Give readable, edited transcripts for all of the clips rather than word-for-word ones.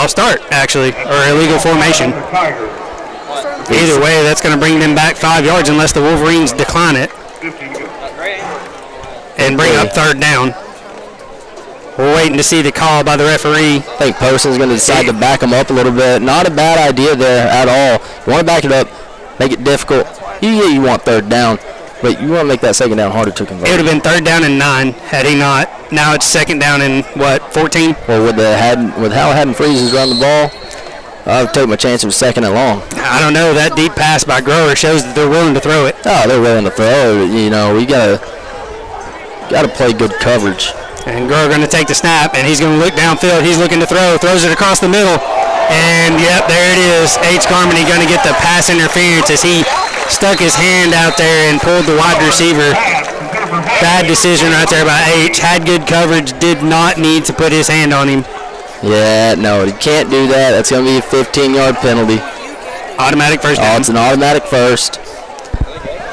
false start, actually, or illegal formation. Either way, that's going to bring them back 5 yards unless the Wolverines decline it and bring up third down. We're waiting to see the call by the referee. I think Poston's going to decide to back them up a little bit. Not a bad idea there at all. You want to back it up, make it difficult. You want third down, but you want to make that second down harder to convert. It would have been third down and 9 had he not. Now it's second down and, 14? Well, with how Haddon Freeze run the ball, I would take my chance of second and long. I don't know. That deep pass by Grower shows that they're willing to throw it. Oh, they're willing to throw it. We gotta play good coverage. And Grower going to take the snap, and he's going to look downfield. He's looking to throws it across the middle. And, yep, there it is. H. Garmany going to get the pass interference as he stuck his hand out there and pulled the wide receiver. Bad decision right there by H. Had good coverage, did not need to put his hand on him. Yeah, no, he can't do that. That's going to be a 15-yard penalty. Automatic first down. Oh, it's an automatic first.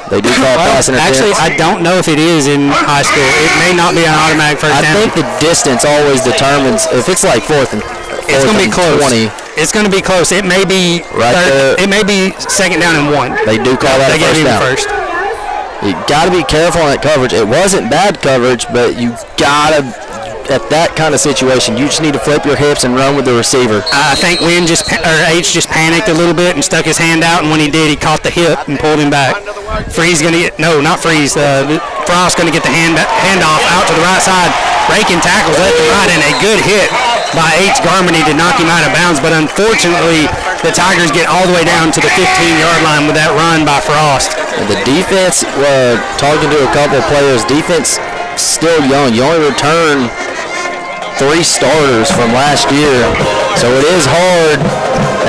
They do call pass interference. Actually, I don't know if it is in high school. It may not be an automatic first down. I think the distance always determines if it's like fourth and it's going to be close. 20. It's going to be close. It may be It may be second down and 1. They do call that a first down. First. You got to be careful on that coverage. It wasn't bad coverage, but you got to, at that kind of situation, you just need to flip your hips and run with the receiver. I think H just panicked a little bit and stuck his hand out, and when he did, he caught the hip and pulled him back. Freeze going to get, no, not Freeze. Frost going to get the handoff out to the right side. Breaking tackles left and right, and a good hit by H. Garmany to knock him out of bounds, but unfortunately, the Tigers get all the way down to the 15-yard line with that run by Frost. And the defense, talking to a couple of players, defense still young. You only return 3 starters from last year, so it is hard,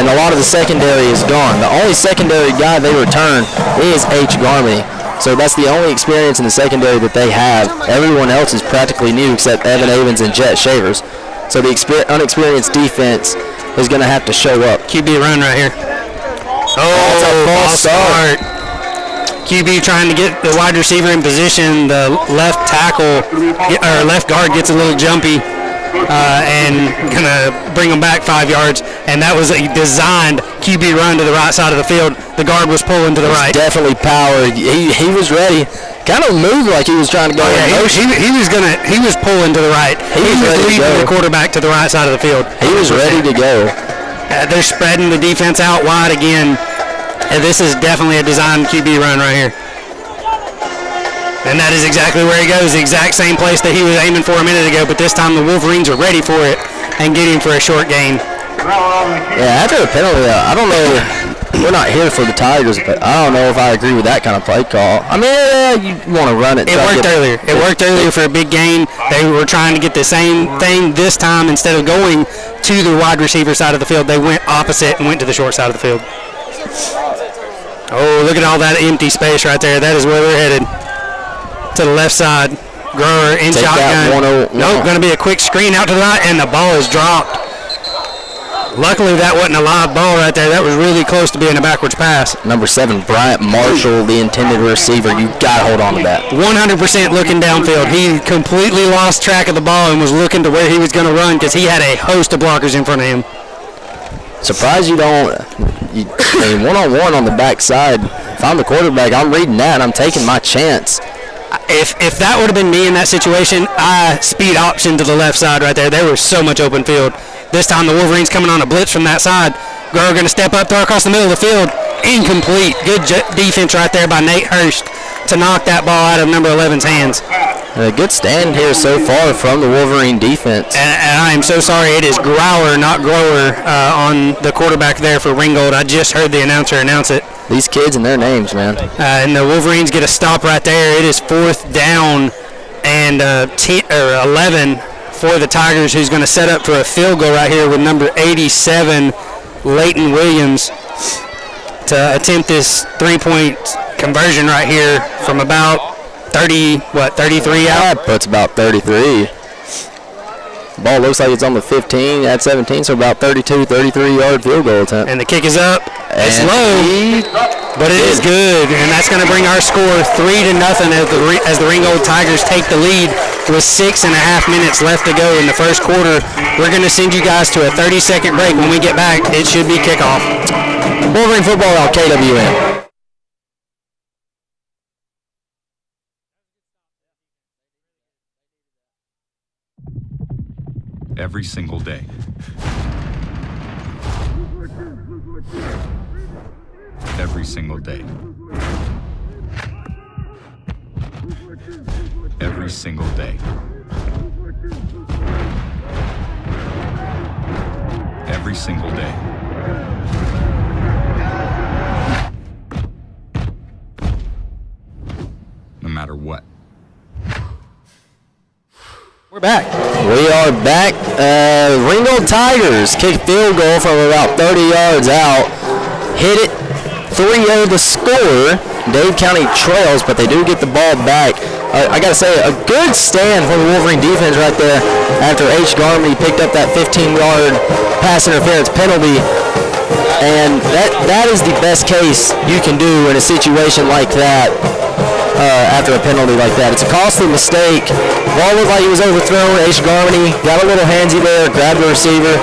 and a lot of the secondary is gone. The only secondary guy they return is H. Garmany, so that's the only experience in the secondary that they have. Everyone else is practically new except Evan Avens and Jet Shavers, so the unexperienced defense is going to have to show up. QB run right here. Oh, that's a false start. QB trying to get the wide receiver in position. The left guard gets a little jumpy. And gonna bring them back 5 yards, and that was a designed QB run to the right side of the field. The guard was pulling to the right. Definitely powered. He was ready. Kind of moved like he was trying to go. He was pulling to the right. He was leading the quarterback to the right side of the field. He was ready to go. They're spreading the defense out wide again. And this is definitely a designed QB run right here. And that is exactly where he goes, the exact same place that he was aiming for a minute ago, but this time the Wolverines are ready for it and get him for a short gain. Yeah, after a penalty, I don't know, we're not here for the Tigers, but I don't know if I agree with that kind of play call. I mean, you want to run it. It worked earlier. It worked earlier for a big gain. They were trying to get the same thing this time. Instead of going to the wide receiver side of the field, they went opposite and went to the short side of the field. Oh, look at all that empty space right there. That is where they're headed. To the left side. Grower in shotgun. Nope, going to be a quick screen out to the right, and the ball is dropped. Luckily, that wasn't a live ball right there. That was really close to being a backwards pass. Number 7, Bryant Marshall, the intended receiver. You got to hold on to that. 100% looking downfield. He completely lost track of the ball and was looking to where he was going to run because he had a host of blockers in front of him. Surprised you don't. One-on-one on the backside. If I'm the quarterback, I'm reading that. I'm taking my chance. If that would have been me in that situation, I speed option to the left side right there. There was so much open field. This time the Wolverines coming on a blitz from that side. Grower going to step up, throw across the middle of the field. Incomplete. Good defense right there by Nate Hurst to knock that ball out of number 11's hands. A good stand here so far from the Wolverine defense. And I am so sorry. It is Grower, not Grower, on the quarterback there for Ringgold. I just heard the announcer announce it. These kids and their names, man. And the Wolverines get a stop right there. It is 4th down and 11 for the Tigers, who's going to set up for a field goal right here with number 87, Leighton Williams, to attempt this 3-point conversion right here from about 33 out? That puts about 33. Ball looks like it's on the 15 at 17, so about 32, 33-yard field goal attempt. And the kick is up. It's low, but it is good. And that's going to bring our score 3-0 as the Ringgold Tigers take the lead with 6.5 minutes left to go in the first quarter. We're going to send you guys to a 30-second break. When we get back, it should be kickoff. Wolverine football on KWN. Every single day. Every single day. Every single day. Every single day. No matter what. We're back. We are back. Ringgold Tigers kick field goal from about 30 yards out. Hit it 3-0 to score. Dade County trails, but they do get the ball back. I got to say, a good stand for the Wolverine defense right there after H. Garmany picked up that 15-yard pass interference penalty. And that is the best case you can do in a situation like that. After a penalty like that. It's a costly mistake. Ball looked like he was overthrown. H. Garmany got a little handsy there, grabbed the receiver,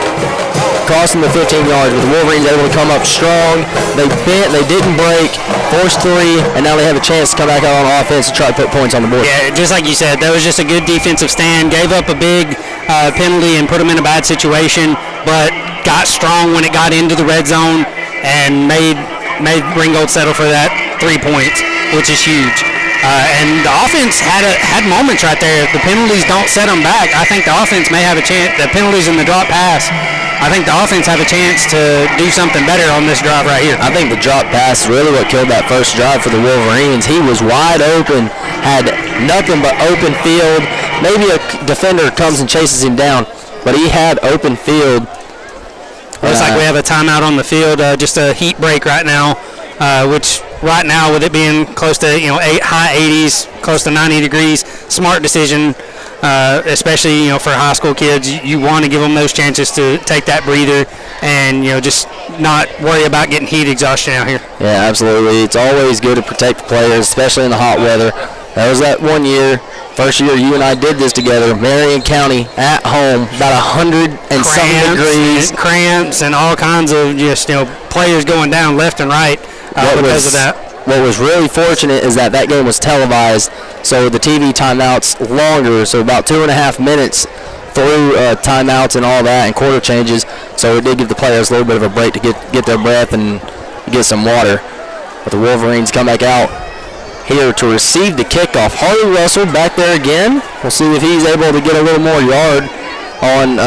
cost him the 15 yards, but the Wolverines able to come up strong. They bent, they didn't break, forced 3, and now they have a chance to come back out on offense and try to put points on the board. Yeah, just like you said, that was just a good defensive stand. Gave up a big penalty and put them in a bad situation, but got strong when it got into the red zone and made Ringgold settle for that 3 points, which is huge. And the offense had moments right there. If the penalties don't set them back, I think the offense may have a chance. The penalties in the drop pass, I think the offense have a chance to do something better on this drive right here. I think the drop pass is really what killed that first drive for the Wolverines. He was wide open, had nothing but open field. Maybe a defender comes and chases him down, but he had open field. Looks like we have a timeout on the field, just a heat break right now, which right now with it being close to high 80s, close to 90 degrees, smart decision, especially for high school kids. You want to give them those chances to take that breather and just not worry about getting heat exhaustion out here. Yeah, absolutely. It's always good to protect the players, especially in the hot weather. That was that one year. First year you and I did this together, Marion County at home, about 100 and some degrees. Cramps and all kinds of just players going down left and right because of that. What was really fortunate is that game was televised, so the TV timeouts longer, so about 2.5 minutes through timeouts and all that and quarter changes, so it did give the players a little bit of a break to get their breath and get some water. But the Wolverines come back out here to receive the kickoff. Harley Russell back there again. We'll see if he's able to get a little more yard on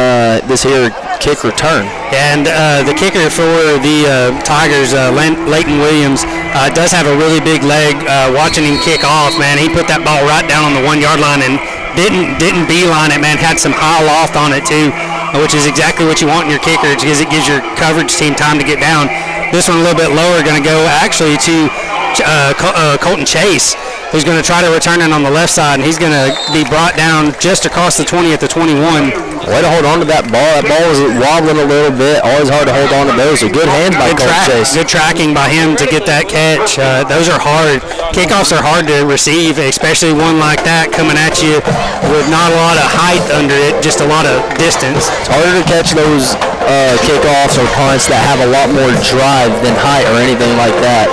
this here kick return. And the kicker for the Tigers, Leighton Williams, does have a really big leg. Watching him kick off, man, he put that ball right down on the 1-yard line and didn't beeline it, man. Had some high loft on it too, which is exactly what you want in your kicker because it gives your coverage team time to get down. This one a little bit lower, going to go actually to Colton Chase, who's going to try to return it on the left side, and he's going to be brought down just across the 20 at the 21. Way to hold on to that ball. That ball was wobbling a little bit. Always hard to hold on to those. So good hands by Colton Chase. Good tracking by him to get that catch. Those are hard. Kickoffs are hard to receive, especially one like that coming at you with not a lot of height under it, just a lot of distance. It's harder to catch those kickoffs or punts that have a lot more drive than height or anything like that.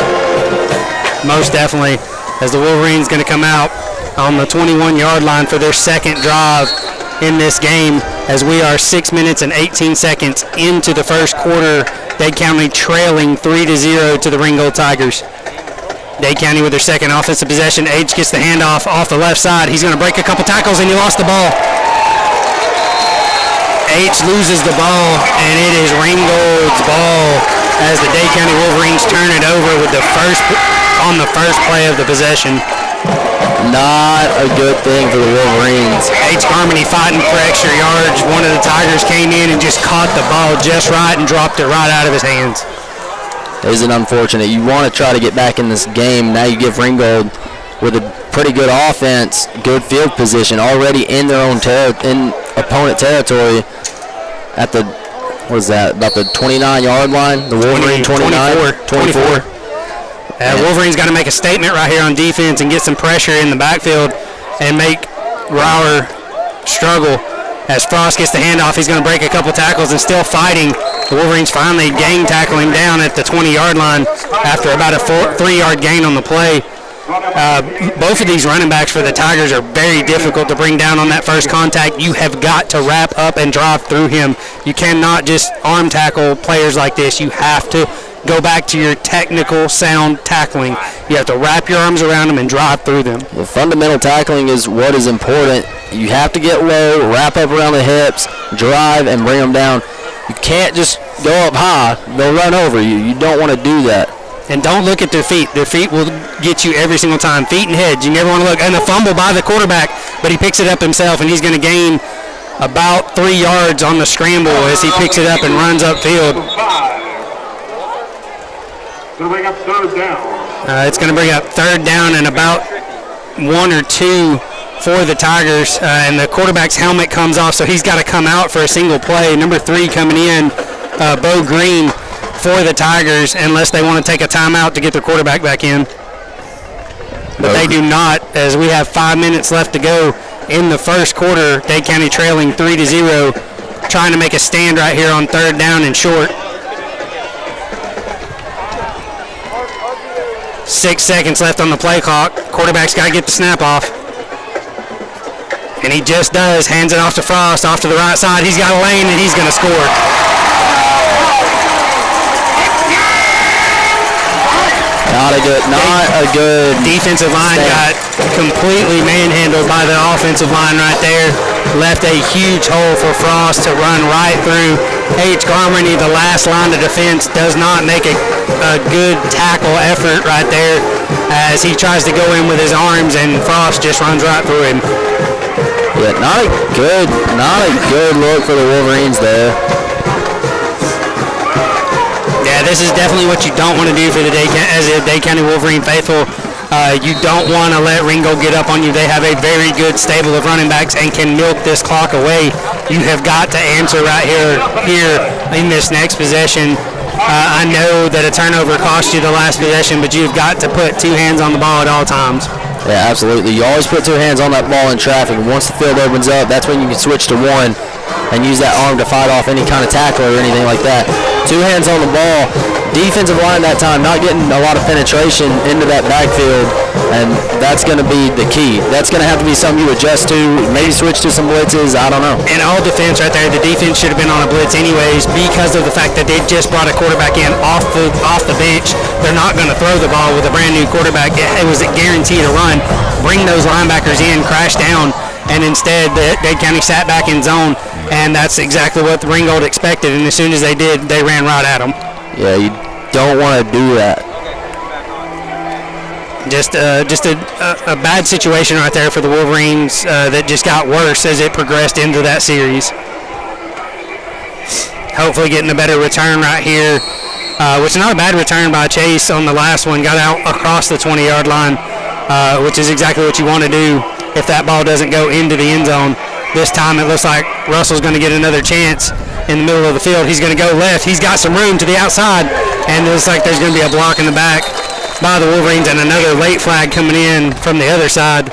Most definitely, as the Wolverines going to come out on the 21-yard line for their second drive in this game, as we are 6 minutes and 18 seconds into the first quarter. Dade County trailing 3-0 to the Ringgold Tigers. Dade County with their second offensive possession. H gets the handoff off the left side. He's going to break a couple tackles, and he lost the ball. H loses the ball, and it is Ringgold's ball as the Dade County Wolverines turn it over with on the first play of the possession. Not a good thing for the Wolverines. H. Harmony fighting for extra yards. One of the Tigers came in and just caught the ball just right and dropped it right out of his hands. Isn't unfortunate. You want to try to get back in this game. Now you give Ringgold with a pretty good offense, good field position, already in their own in opponent territory at the, what is that, about the 29-yard line? The Wolverine 24. Wolverine's got to make a statement right here on defense and get some pressure in the backfield and make Brower struggle. As Frost gets the handoff, he's going to break a couple tackles and still fighting. The Wolverines finally gang tackle him down at the 20-yard line after about a 3-yard gain on the play. Both of these running backs for the Tigers are very difficult to bring down on that first contact. You have got to wrap up and drive through him. You cannot just arm tackle players like this. You have to go back to your technical, sound tackling. You have to wrap your arms around them and drive through them. The fundamental tackling is what is important. You have to get low, wrap up around the hips, drive, and bring them down. You can't just go up high. They'll run over you. You don't want to do that. And don't look at their feet. Their feet will get you every single time. Feet and heads. You never want to look. And a fumble by the quarterback, but he picks it up himself, and he's going to gain about 3 yards on the scramble as he picks it up and runs upfield. It's going to bring up third down and about 1 or 2 for the Tigers. And the quarterback's helmet comes off, so he's got to come out for a single play. Number 3 coming in, Bo Green, for the Tigers, unless they want to take a timeout to get their quarterback back in. But they do not, as we have 5 minutes left to go in the first quarter. Dade County trailing 3-0, trying to make a stand right here on third down and short. 6 seconds left on the play clock. Quarterback's got to get the snap off. And he just does. Hands it off to Frost, off to the right side. He's got a lane, and he's going to score. Not a good defensive line got completely manhandled by the offensive line right there. Left a huge hole for Frost to run right through. H. Garmany, the last line of defense, does not make a good tackle effort right there as he tries to go in with his arms, and Frost just runs right through him. Yeah, not a good look for the Wolverines there. Yeah, this is definitely what you don't want to do for the Dade County Wolverine faithful. You don't want to let Ringgold get up on you. They have a very good stable of running backs and can milk this clock away. You have got to answer right here in this next possession. I know that a turnover cost you the last possession, but you've got to put 2 hands on the ball at all times. Yeah, absolutely. You always put 2 hands on that ball in traffic. Once the field opens up, that's when you can switch to 1 and use that arm to fight off any kind of tackle or anything like that. 2 hands on the ball. Defensive line that time not getting a lot of penetration into that backfield, and that's going to be the key. That's going to have to be something you adjust to, maybe switch to some blitzes, I don't know. In all defense right there, the defense should have been on a blitz anyways because of the fact that they just brought a quarterback in off the bench. They're not going to throw the ball with a brand new quarterback. It was a guarantee to run. Bring those linebackers in, crash down, and instead Dade County sat back in zone, and that's exactly what the Ringgold expected, and as soon as they did, they ran right at them. Yeah, you don't want to do that. Just a bad situation right there for the Wolverines that just got worse as it progressed into that series. Hopefully getting a better return right here, which is not a bad return by Chase on the last one. Got out across the 20-yard line, which is exactly what you want to do if that ball doesn't go into the end zone. This time it looks like Russell's going to get another chance in the middle of the field. He's going to go left. He's got some room to the outside, and it looks like there's going to be a block in the back by the Wolverines and another late flag coming in from the other side.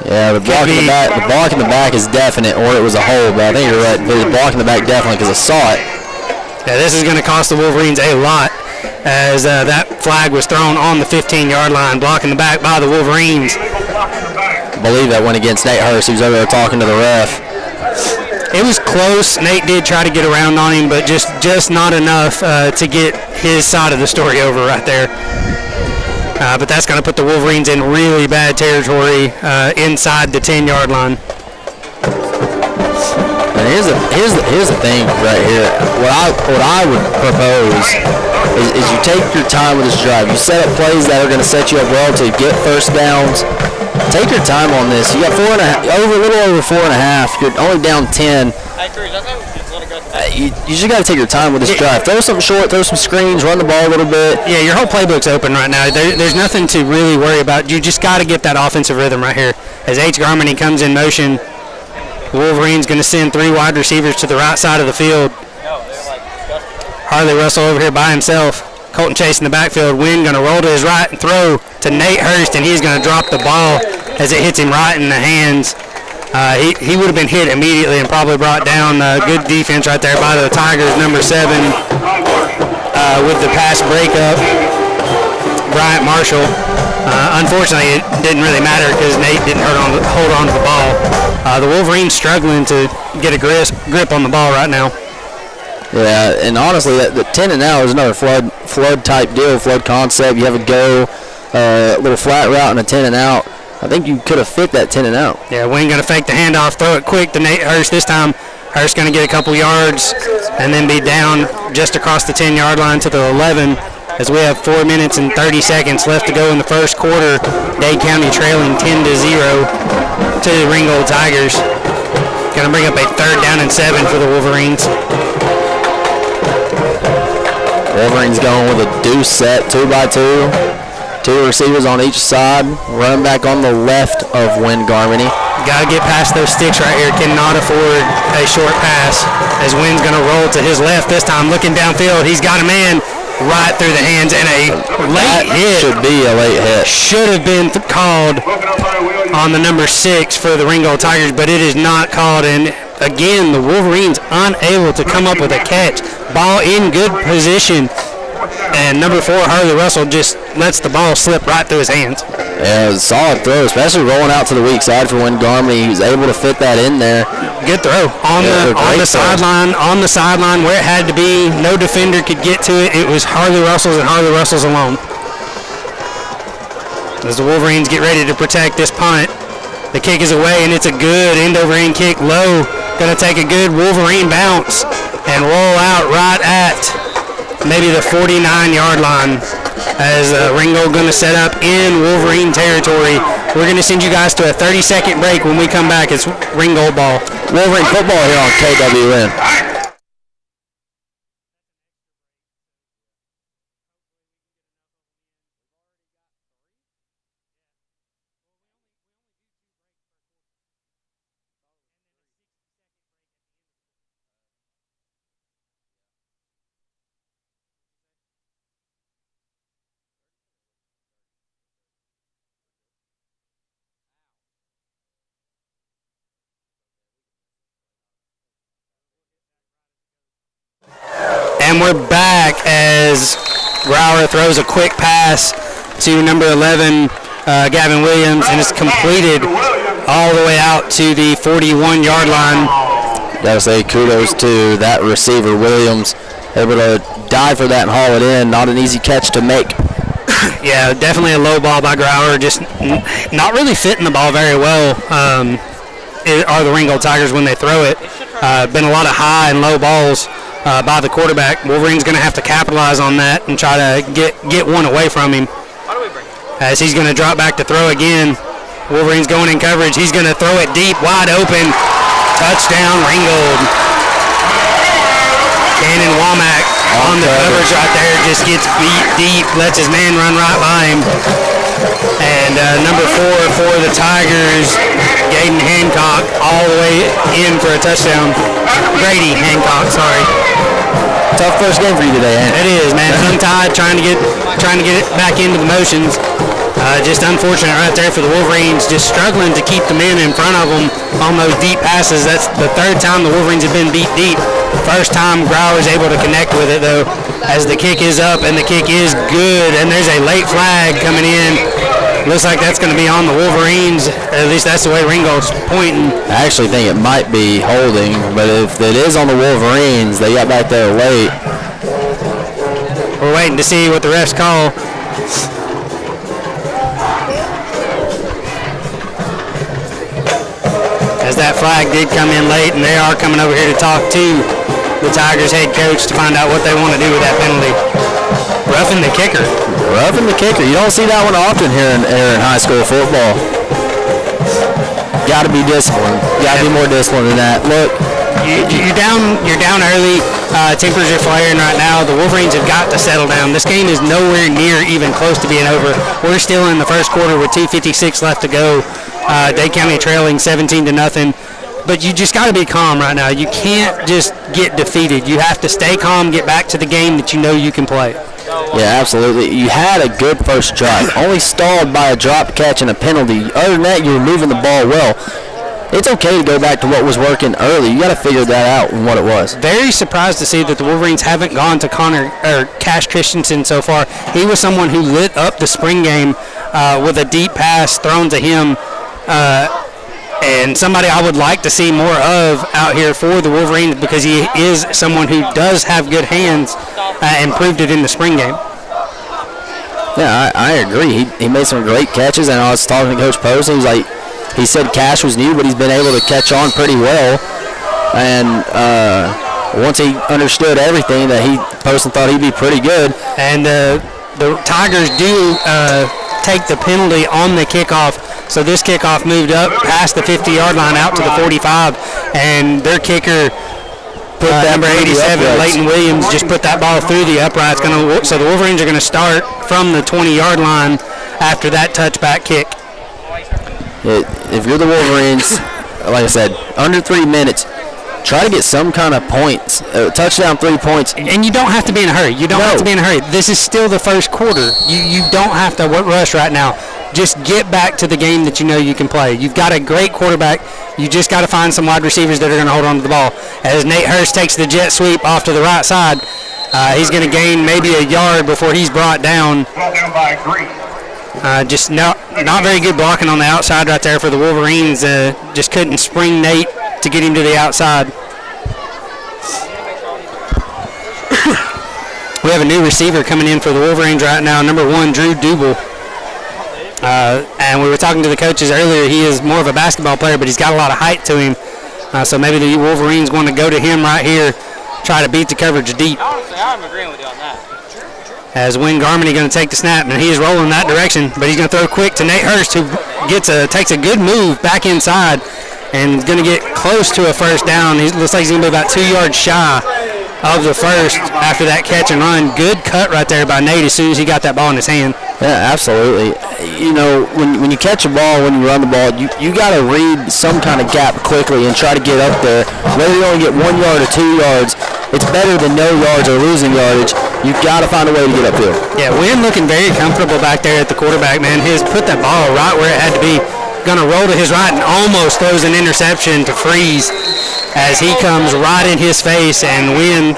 Yeah, the block in the back is definite, or it was a hold, but I think you're right. The block in the back definitely because I saw it. Yeah, this is going to cost the Wolverines a lot as that flag was thrown on the 15-yard line, blocking the back by the Wolverines. I believe that went against Nate Hurst, who's over there talking to the ref. It was close. Nate did try to get around on him, but just not enough to get his side of the story over right there. But that's going to put the Wolverines in really bad territory inside the 10-yard line. And here's the thing right here. What I would propose is you take your time with this drive. You set up plays that are going to set you up well to get first downs. Take your time on this. You got a little over 4.5. You're only down 10. You just got to take your time with this drive. Throw something short, throw some screens, run the ball a little bit. Yeah, your whole playbook's open right now. There's nothing to really worry about. You just got to get that offensive rhythm right here. As H. Garmany comes in motion, the Wolverines going to send 3 wide receivers to the right side of the field. Harley Russell over here by himself. Colton Chase in the backfield. Wynn going to roll to his right and throw to Nate Hurst, and he's going to drop the ball as it hits him right in the hands. He would have been hit immediately and probably brought down. Good defense right there by the Tigers, number 7, with the pass breakup. Bryant Marshall. Unfortunately, it didn't really matter because Nate didn't hold on to the ball. The Wolverines struggling to get a grip on the ball right now. Yeah, and honestly, the 10 and out is another flood type deal, flood concept. You have a go, little flat route and a 10 and out. I think you could have fit that 10 and out. Yeah, Wayne going to fake the handoff, throw it quick to Nate Hurst this time. Hurst going to get a couple yards and then be down just across the 10-yard line to the 11 as we have 4 minutes and 30 seconds left to go in the first quarter. Dade County trailing 10-0 to the Ringgold Tigers. Going to bring up a 3rd down and 7 for the Wolverines. Wolverines going with a deuce set, 2x2. 2 receivers on each side. Running back on the left of Wynn Garmany. Got to get past those sticks right here. Cannot afford a short pass as Wynn's going to roll to his left this time. Looking downfield, he's got a man right through the hands and a late hit. Should be a late hit. Should have been called on the number 6 for the Ringgold Tigers, but it is not called. And again, the Wolverines unable to come up with a catch. Ball in good position. And number 4, Harley Russell, just lets the ball slip right through his hands. Yeah, it was a solid throw, especially rolling out to the weak side for Wynn Garmany. He was able to fit that in there. Good throw on the sideline where it had to be. No defender could get to it. It was Harley Russell's and Harley Russell's alone. As the Wolverines get ready to protect this punt, the kick is away and it's a good end-over-end kick low. Going to take a good Wolverine bounce and roll out right at maybe the 49-yard line as Ringgold going to set up in Wolverine territory. We're going to send you guys to a 30-second break. When we come back, it's Ringgold ball. Wolverine football here on KWN. And we're back as Brower throws a quick pass to number 11, Gavin Williams, and it's completed all the way out to the 41-yard line. Gotta say kudos to that receiver, Williams, able to dive for that and haul it in. Not an easy catch to make. Yeah, definitely a low ball by Grauer, just not really fitting the ball very well. Are the Ringgold Tigers when they throw it. Been a lot of high and low balls by the quarterback. Wolverine's going to have to capitalize on that and try to get one away from him. As he's going to drop back to throw again. Wolverine's going in coverage. He's going to throw it deep, wide open. Touchdown, Ringgold. Cannon Womack on the coverage right there, just gets beat deep, lets his man run right by him. And number 4 for the Tigers, Gaden Hancock, all the way in for a touchdown. Grady Hancock, sorry. Tough first game for you today, ain't it? It is, man. Tongue-tied, trying to get it back into the motions. Just unfortunate right there for the Wolverines, just struggling to keep the men in front of them on those deep passes. That's the 3rd time the Wolverines have been beat deep. First time Grauer is able to connect with it, though, as the kick is up and the kick is good. And there's a late flag coming in. Looks like that's going to be on the Wolverines. At least that's the way Ringgold's pointing. I actually think it might be holding, but if it is on the Wolverines, they got back there late. We're waiting to see what the refs call. As that flag did come in late, and they are coming over here to talk to the Tigers head coach to find out what they want to do with that penalty. Roughing the kicker. Roughing the kicker. You don't see that one often here in high school football. Got to be disciplined. Got to be more disciplined than that. Look, you're down early. Tempers are flaring right now. The Wolverines have got to settle down. This game is nowhere near even close to being over. We're still in the first quarter with 2:56 left to go. Dade County trailing 17-0. But you just got to be calm right now. You can't just get defeated. You have to stay calm, get back to the game that you know you can play. Yeah, absolutely. You had a good first drive. Only stalled by a drop catch and a penalty. Other than that, you were moving the ball well. It's okay to go back to what was working early. You got to figure that out and what it was. Very surprised to see that the Wolverines haven't gone to Cash Christensen so far. He was someone who lit up the spring game with a deep pass thrown to him. And somebody I would like to see more of out here for the Wolverines because he is someone who does have good hands and proved it in the spring game. Yeah, I agree. He made some great catches, and I was talking to Coach Post, and he said Cash was new, but he's been able to catch on pretty well. And once he understood everything, that Poston thought he'd be pretty good. And the Tigers do take the penalty on the kickoff. So this kickoff moved up past the 50-yard line out to the 45, and their kicker, number 87, Leighton Williams, just put that ball through the uprights. So the Wolverines are going to start from the 20-yard line after that touchback kick. If you're the Wolverines, like I said, under 3 minutes, try to get some kind of points, touchdown, 3 points. And you don't have to be in a hurry. Have to be in a hurry. This is still the first quarter. You don't have to rush right now. Just get back to the game that you know you can play. You've got a great quarterback. You just got to find some wide receivers that are going to hold on to the ball. As Nate Hurst takes the jet sweep off to the right side, he's going to gain maybe a yard before he's brought down. By Green. Just not very good blocking on the outside right there for the Wolverines. Just couldn't spring Nate to get him to the outside. We have a new receiver coming in for the Wolverines right now, number 1, Drew Dubel. And we were talking to the coaches earlier. He is more of a basketball player, but he's got a lot of height to him. So maybe the Wolverines want to go to him right here, try to beat the coverage deep. Honestly, I'm agreeing with you on that. As Wynn Garmany going to take the snap, and he is rolling that direction, but he's going to throw quick to Nate Hurst, who takes a good move back inside and going to get close to a first down. He looks like he's going to be about 2 yards shy of the first after that catch and run. Good cut right there by Nate as soon as he got that ball in his hand. Yeah, absolutely. You know, when you catch a ball, when you run the ball, you got to read some kind of gap quickly and try to get up there. Whether you only get 1 yard or 2 yards, it's better than no yards or losing yardage. You've got to find a way to get upfield. Yeah, Wynn looking very comfortable back there at the quarterback, man. He's put that ball right where it had to be. Going to roll to his right and almost throws an interception to Freeze as he comes right in his face, and Wynn,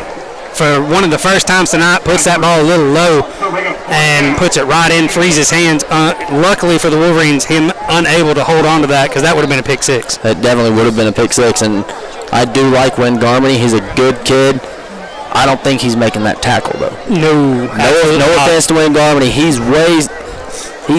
for one of the first times tonight, puts that ball a little low and puts it right in Freeze's hands. Luckily for the Wolverines, him unable to hold on to that because that would have been a pick six. That definitely would have been a pick six, and I do like Wynn Garmany. He's a good kid. I don't think he's making that tackle, though. No offense to Wynn Garmany. He's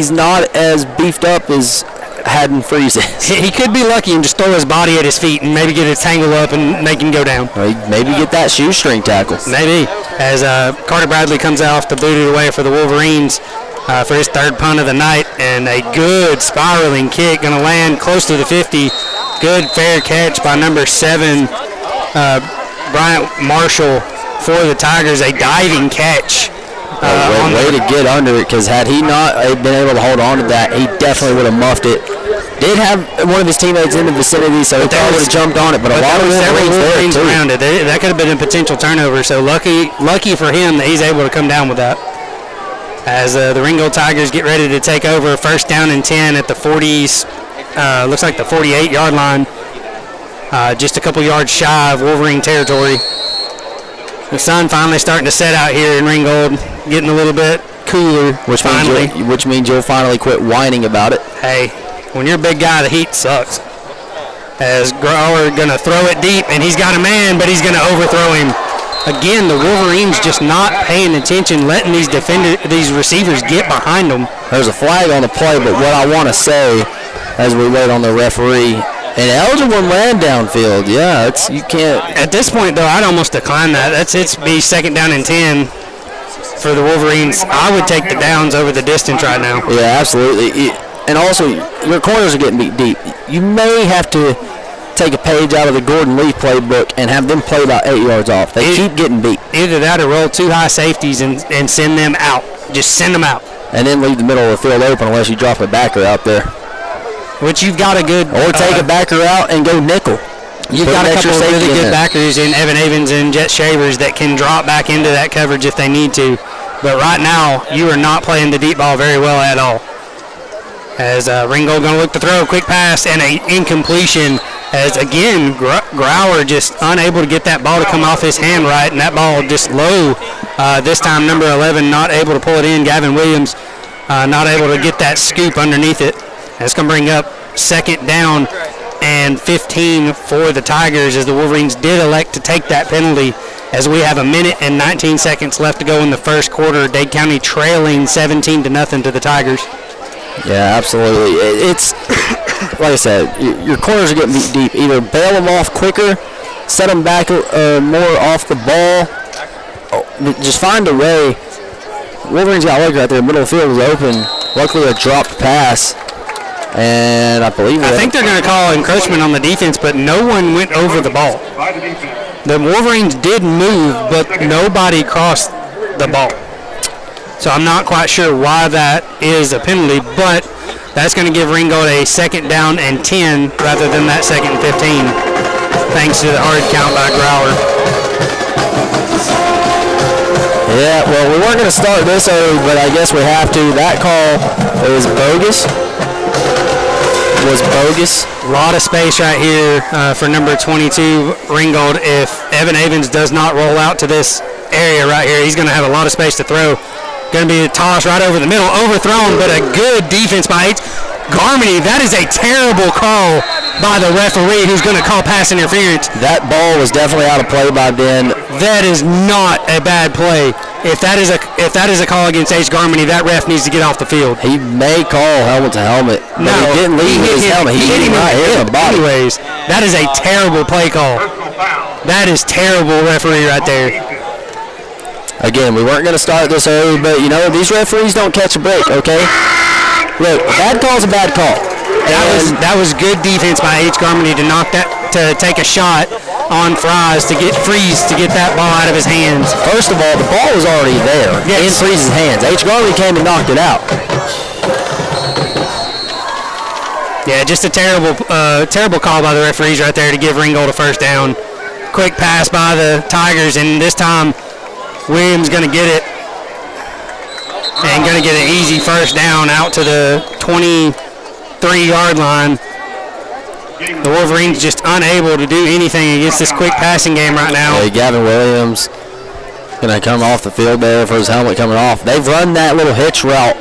not as beefed up as Haddon Freeze is. He could be lucky and just throw his body at his feet and maybe get it tangled up and make him go down. Or maybe get that shoestring tackle. Maybe. As Carter Bradley comes off to boot it away for the Wolverines for his third punt of the night, and a good spiraling kick going to land close to the 50. Good fair catch by number 7, Bryant Marshall for the Tigers. A diving catch. Way to get under it, because had he not been able to hold on to that, he definitely would have muffed it. Did have one of his teammates in the vicinity, so he probably would have jumped on it, but a lot of Wolverines around it. That could have been a potential turnover, so lucky for him that he's able to come down with that. As the Ringgold Tigers get ready to take over, first down and 10 at the 40s, looks like the 48-yard line, just a couple yards shy of Wolverine territory. The sun finally starting to set out here in Ringgold, getting a little bit cooler. Which means you'll finally quit whining about it. Hey, when you're a big guy, the heat sucks. As Grower going to throw it deep, and he's got a man, but he's going to overthrow him. Again, the Wolverines just not paying attention, letting these receivers get behind them. There's a flag on the play, but what I want to say as we wait on the referee, an eligible land downfield. Yeah, you can't. At this point, though, I'd almost decline that. It's be second down and 10 for the Wolverines. I would take the downs over the distance right now. Yeah, absolutely. And also, your corners are getting beat deep. You may have to take a page out of the Gordon Leaf playbook and have them play about 8 yards off. They keep getting beat. Either that or roll 2 high safeties and send them out. Just send them out. And then leave the middle of the field open unless you drop a backer out there. Which you've got a good... Or take a backer out and go nickel. You've got a couple of really good backers in Evan Avens and Jet Shavers that can drop back into that coverage if they need to. But right now, you are not playing the deep ball very well at all. As Ringgold going to look to throw a quick pass and an incompletion. As again, Grauer just unable to get that ball to come off his hand right, and that ball just low. This time, number 11 not able to pull it in. Gavin Williams not able to get that scoop underneath it. That's going to bring up second down and 15 for the Tigers, as the Wolverines did elect to take that penalty, as we have a minute and 19 seconds left to go in the first quarter. Dade County trailing 17-0 to the Tigers. Yeah, absolutely. It's like I said, your corners are getting beat deep. Either bail them off quicker, set them back more off the ball, just find a way. Wolverines got lucky right there. Middle of the field was open. Luckily, a dropped pass. And I think they're going to call encroachment on the defense, but no one went over the ball. The Wolverines did move, but nobody crossed the ball. So I'm not quite sure why that is a penalty, but that's going to give Ringgold a second down and 10 rather than that second and 15, thanks to the hard count by Grauer. Yeah, well, we weren't going to start this early, but I guess we have to. That call is bogus. Was bogus. A lot of space right here for number 22, Ringgold. If Evan Avens does not roll out to this area right here, he's going to have a lot of space to throw. Going to be a toss right over the middle, overthrown, but a good defense by H. Garmany. That is a terrible call by the referee, who's going to call pass interference. That ball was definitely out of play by Ben. That is not a bad play. If that is a call against H. Garmany, that ref needs to get off the field. He may call helmet to helmet. No, he didn't leave his helmet. He hit him right here in the body. Anyways, that is a terrible play call. That is terrible referee right there. Again, we weren't going to start this early, but, you know, these referees don't catch a break, okay? Look, bad call's a bad call. That was good defense by H. Garmany to take a shot on Freeze to get that ball out of his hands. First of all, the ball was already there in Freeze's hands. H. Garmany came and knocked it out. Yeah, just a terrible call by the referees right there to give Ringgold a first down. Quick pass by the Tigers, and this time Williams going to get it and going to get an easy first down out to the 23-yard line. The Wolverines just unable to do anything against this quick passing game right now. Hey, Gavin Williams going to come off the field there for his helmet coming off. They've run that little hitch route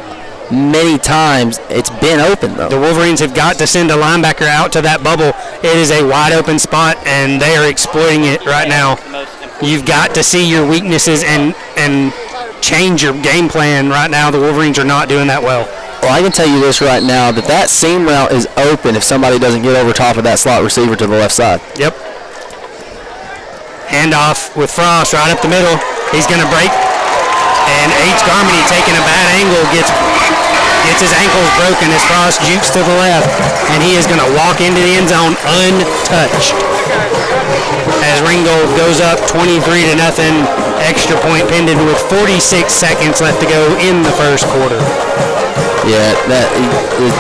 many times. It's been open, though. The Wolverines have got to send a linebacker out to that bubble. It is a wide open spot, and they are exploiting it right now. You've got to see your weaknesses and change your game plan right now. The Wolverines are not doing that well. Well, I can tell you this right now, that seam route is open if somebody doesn't get over top of that slot receiver to the left side. Yep. Handoff with Frost right up the middle. He's going to break. And H. Garmany taking a bad angle gets his ankles broken as Frost jukes to the left. And he is going to walk into the end zone untouched. As Ringgold goes up 23-0, extra point pending with 46 seconds left to go in the first quarter. Yeah,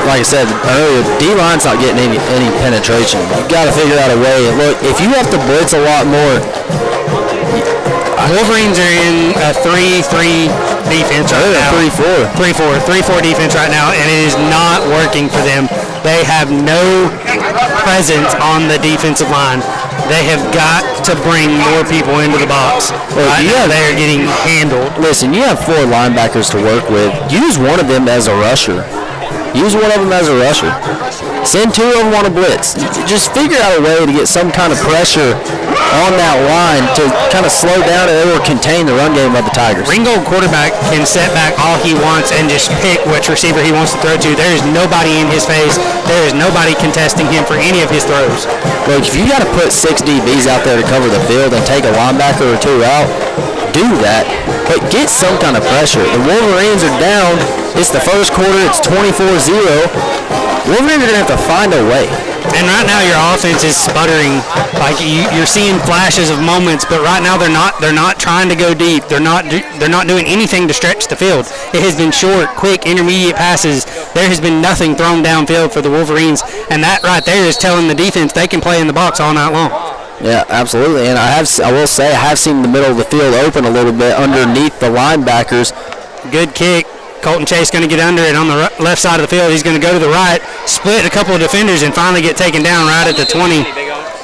like I said earlier, D-line's not getting any penetration. You've got to figure out a way. Look, if you have to blitz a lot more. Wolverines are in a 3-3 defense right now. 3-4 defense right now, and it is not working for them. They have no presence on the defensive line. They have got to bring more people into the box. Right now, they are getting handled. Listen, you have 4 linebackers to work with. Use one of them as a rusher. Send 2 of them on a blitz. Just figure out a way to get some kind of pressure on that line to kind of slow down or contain the run game of the Tigers. Ringgold quarterback can set back all he wants and just pick which receiver he wants to throw to. There is nobody in his face. There is nobody contesting him for any of his throws. Look, if you got to put 6 DBs out there to cover the field and take a linebacker or 2 out, do that, but get some kind of pressure. The Wolverines are down. It's the first quarter. It's 24-0. Wolverines are going to have to find a way. And right now your offense is sputtering. Like you're seeing flashes of moments, but right now they're not trying to go deep. They're not doing anything to stretch the field. It has been short, quick, intermediate passes. There has been nothing thrown downfield for the Wolverines, and that right there is telling the defense they can play in the box all night long. Yeah, absolutely. And I will say I have seen the middle of the field open a little bit underneath the linebackers. Good kick. Colton Chase going to get under it on the left side of the field. He's going to go to the right, split a couple of defenders, and finally get taken down right at the 20.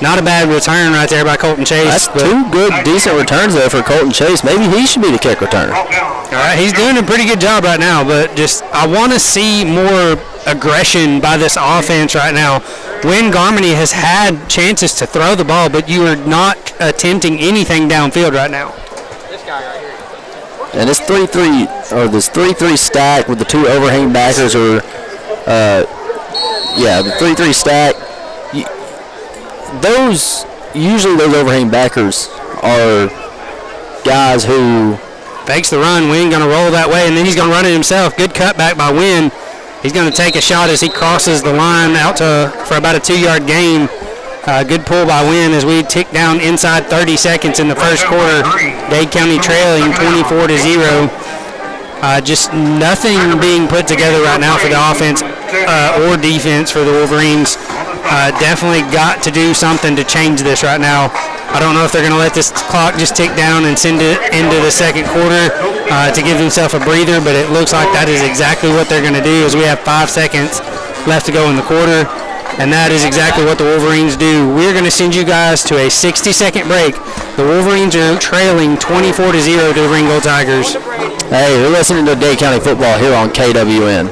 Not a bad return right there by Colton Chase. That's two good, decent returns there for Colton Chase. Maybe he should be the kick returner. All right, he's doing a pretty good job right now, but just I want to see more aggression by this offense right now. Wynn Garmany has had chances to throw the ball, but you are not attempting anything downfield right now. And this 3-3 or this 3-3 stack with the two overhang backers, or the 3-3 stack. Those overhang backers are guys who fakes the run. Wynn going to roll that way, and then he's going to run it himself. Good cutback by Wynn. He's going to take a shot as he crosses the line out for about a 2-yard gain. Good pull by Wynn as we tick down inside 30 seconds in the first quarter. Dade County trailing 24-0. Just nothing being put together right now for the offense or defense for the Wolverines. Definitely got to do something to change this right now. I don't know if they're going to let this clock just tick down and send it into the second quarter to give themselves a breather, but it looks like that is exactly what they're going to do as we have 5 seconds left to go in the quarter. And that is exactly what the Wolverines do. We're going to send you guys to a 60-second break. The Wolverines are trailing 24-0 to the Ringgold Tigers. Hey, you're listening to Dade County football here on KWN.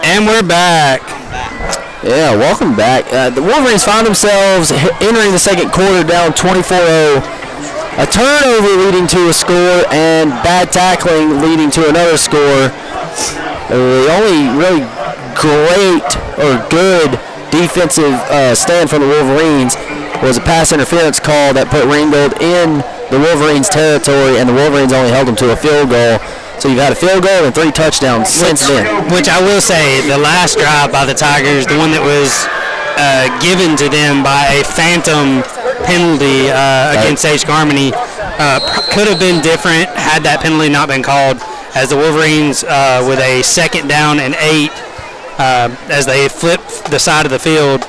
And we're back. Yeah, welcome back. The Wolverines find themselves entering the second quarter down 24-0. A turnover leading to a score and bad tackling leading to another score. The only really great or good defensive stand from the Wolverines was a pass interference call that put Ringgold in the Wolverines' territory, and the Wolverines only held them to a field goal. So you've had a field goal and 3 touchdowns since then. Which I will say, the last drive by the Tigers, the one that was given to them by a phantom penalty against H. Garmany, could have been different had that penalty not been called, as the Wolverines with a 2nd down and 8 as they flip the side of the field.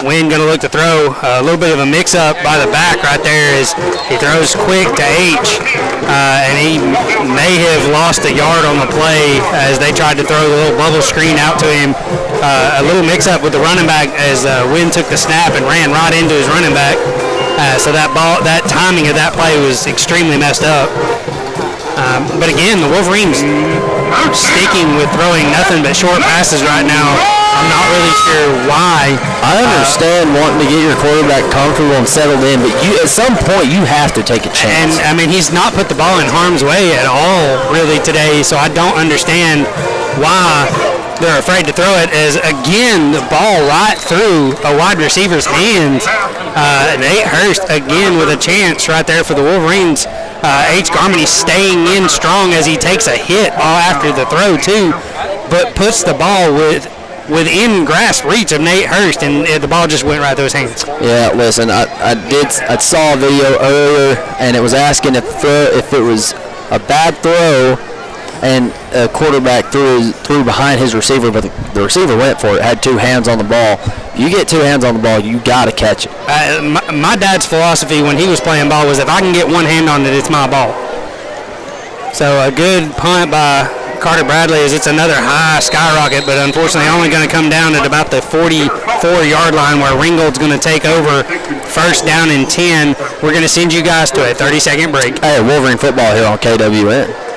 Wynn going to look to throw. A little bit of a mix-up by the back right there as he throws quick to H, and he may have lost a yard on the play as they tried to throw the little bubble screen out to him. A little mix-up with the running back as Wynn took the snap and ran right into his running back. So that timing of that play was extremely messed up. But again, the Wolverines sticking with throwing nothing but short passes right now. I'm not really sure why. I understand wanting to get your quarterback comfortable and settled in, but at some point you have to take a chance. And, I mean, he's not put the ball in harm's way at all, really, today, so I don't understand why they're afraid to throw it, as, again, the ball right through a wide receiver's hands. Nate Hurst, again, with a chance right there for the Wolverines. H. Garmany staying in strong as he takes a hit all after the throw, too, but puts the ball within grasp reach of Nate Hurst, and the ball just went right through his hands. Yeah, listen, I saw a video earlier, and it was asking if it was a bad throw and a quarterback threw behind his receiver, but the receiver went for it, had 2 hands on the ball. You get 2 hands on the ball, you got to catch it. My dad's philosophy when he was playing ball was if I can get 1 hand on it, it's my ball. So a good punt by Carter Bradley as it's another high skyrocket, but unfortunately only going to come down at about the 44-yard line where Ringgold's going to take over 1st down and 10. We're going to send you guys to a 30-second break. Hey, Wolverine football here on KWN.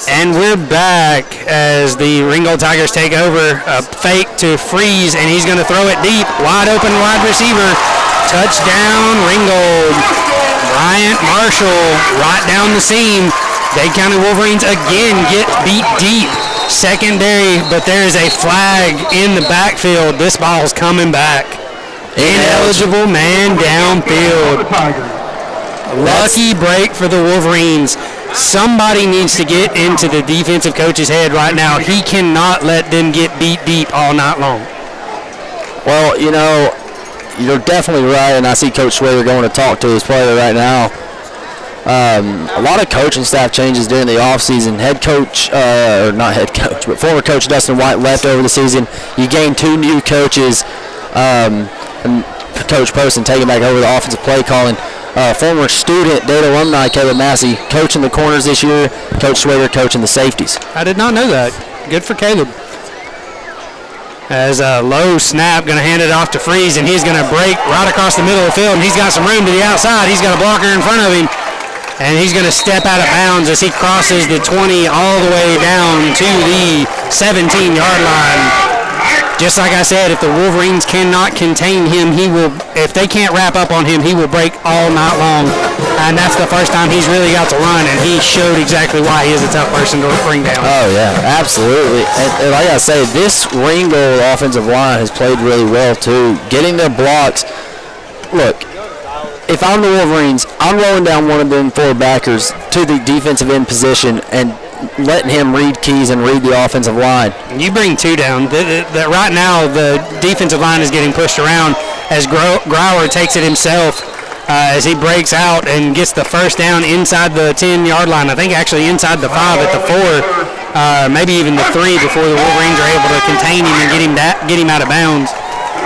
And we're back as the Ringgold Tigers take over. A fake to Freeze, and he's going to throw it deep. Wide open wide receiver. Touchdown, Ringgold. Bryant Marshall right down the seam. Dade County Wolverines again get beat deep. Secondary, but there is a flag in the backfield. This ball's coming back. Ineligible man downfield. Lucky break for the Wolverines. Somebody needs to get into the defensive coach's head right now. He cannot let them get beat deep all night long. Well, you know, you're definitely right, and I see Coach Schwader going to talk to his player right now. A lot of coaching staff changes during the offseason. Head coach, or not head coach, but former coach Dustin White left over the season. You gain 2 new coaches, and Coach Poston taking back over the offensive play calling. Former student, Dade alumni Caleb Massey, coaching the corners this year. Coach Schwader coaching the safeties. I did not know that. Good for Caleb. As a low snap, going to hand it off to Freeze, and he's going to break right across the middle of the field, and he's got some room to the outside. He's got a blocker in front of him, and he's going to step out of bounds as he crosses the 20 all the way down to the 17-yard line. Just like I said, if the Wolverines cannot contain him, he will. If they can't wrap up on him, he will break all night long. And that's the first time he's really got to run, and he showed exactly why he is a tough person to bring down. Oh, yeah, absolutely. And like I say, this Ringgold offensive line has played really well, too. Getting their blocks. Look, if I'm the Wolverines, I'm rolling down one of them 4 backers to the defensive end position and letting him read keys and read the offensive line. You bring 2 down. Right now, the defensive line is getting pushed around as Grauer takes it himself as he breaks out and gets the 1st down inside the 10-yard line. I think actually inside the 5 at the 4, maybe even the 3 before the Wolverines are able to contain him and get him out of bounds.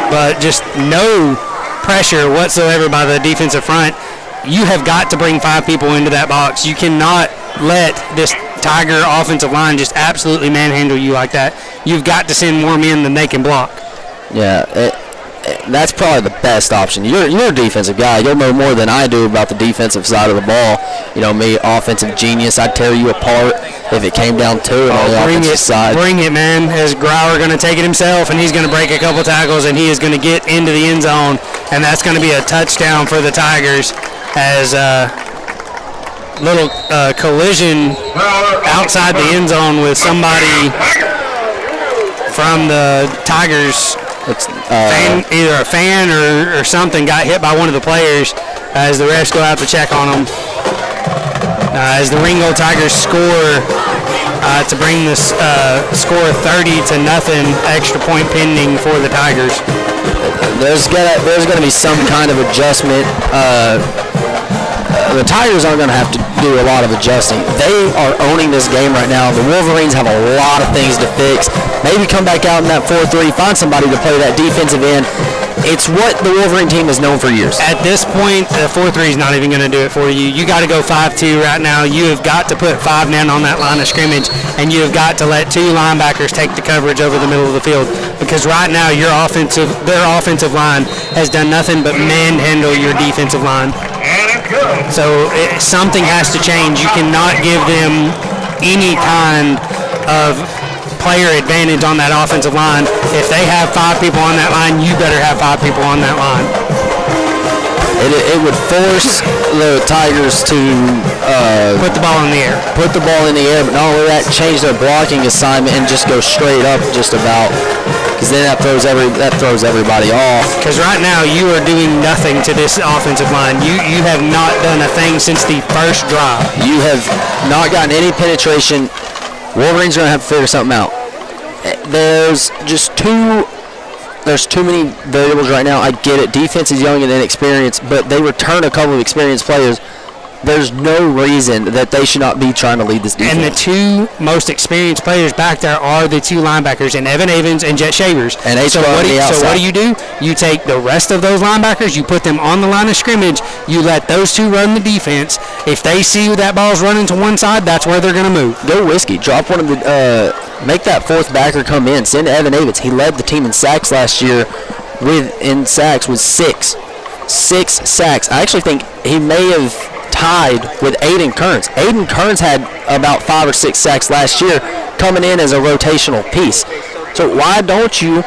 But just no pressure whatsoever by the defensive front. You have got to bring 5 people into that box. You cannot let this Tiger offensive line just absolutely manhandle you like that. You've got to send more men than they can block. Yeah, that's probably the best option. You're a defensive guy. You'll know more than I do about the defensive side of the ball. You know me, offensive genius. I'd tear you apart if it came down to it on the offensive side. Bring it, man. As Grauer going to take it himself, and he's going to break a couple tackles, and he is going to get into the end zone, and that's going to be a touchdown for the Tigers as little collision outside the end zone with somebody from the Tigers. Either a fan or something got hit by one of the players as the refs go out to check on them. As the Ringgold Tigers score to bring this score 30-0, extra point pending for the Tigers. There's gonna be some kind of adjustment. The Tigers aren't going to have to do a lot of adjusting. They are owning this game right now. The Wolverines have a lot of things to fix. Maybe come back out in that 4-3, find somebody to play that defensive end. It's what the Wolverine team has known for years. At this point, the 4-3 is not even going to do it for you. You got to go 5-2 right now. You have got to put 5 men on that line of scrimmage, and you have got to let 2 linebackers take the coverage over the middle of the field. Because right now, their offensive line has done nothing but manhandle your defensive line. So something has to change. You cannot give them any kind of player advantage on that offensive line. If they have 5 people on that line, you better have 5 people on that line. It would force the Tigers to Put the ball in the air. put the ball in the air, but not only that, change their blocking assignment and just go straight up just about, because then that throws everybody off. Because right now you are doing nothing to this offensive line. You have not done a thing since the first drive. You have not gotten any penetration. Wolverines are going to have to figure something out. There's too many variables right now. I get it. Defense is young and inexperienced, but they return a couple of experienced players. There's no reason that they should not be trying to lead this defense. And the two most experienced players back there are the two linebackers, and Evan Avens and Jet Shavers. And so what do you do? You take the rest of those linebackers, you put them on the line of scrimmage, you let those two run the defense. If they see that ball's running to one side, that's where they're going to move. Go Whiskey. Drop one of the make that fourth backer come in. Send Evan Avens. He led the team in sacks last year with 6 sacks. I actually think he may have tied with Aiden Kearns. Aiden Kearns had about 5 or 6 sacks last year, coming in as a rotational piece. So why don't you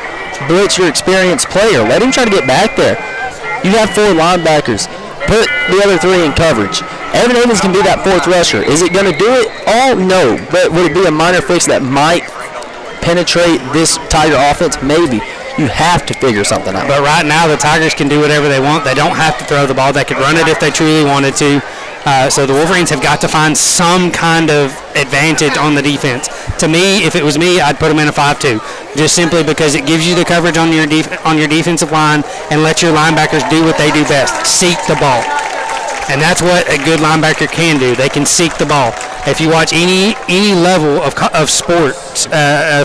blitz your experienced player? Let him try to get back there. You have 4 linebackers. Put the other 3 in coverage. Evan Avens can be that 4th rusher. Is it going to do it? Oh, no. But would it be a minor fix that might penetrate this Tiger offense? Maybe. You have to figure something out. But right now, the Tigers can do whatever they want. They don't have to throw the ball. They could run it if they truly wanted to. So the Wolverines have got to find some kind of advantage on the defense. To me, if it was me, I'd put them in a 5-2, just simply because it gives you the coverage on your defensive line and let your linebackers do what they do best, seek the ball. And that's what a good linebacker can do. They can seek the ball. If you watch any level of sports,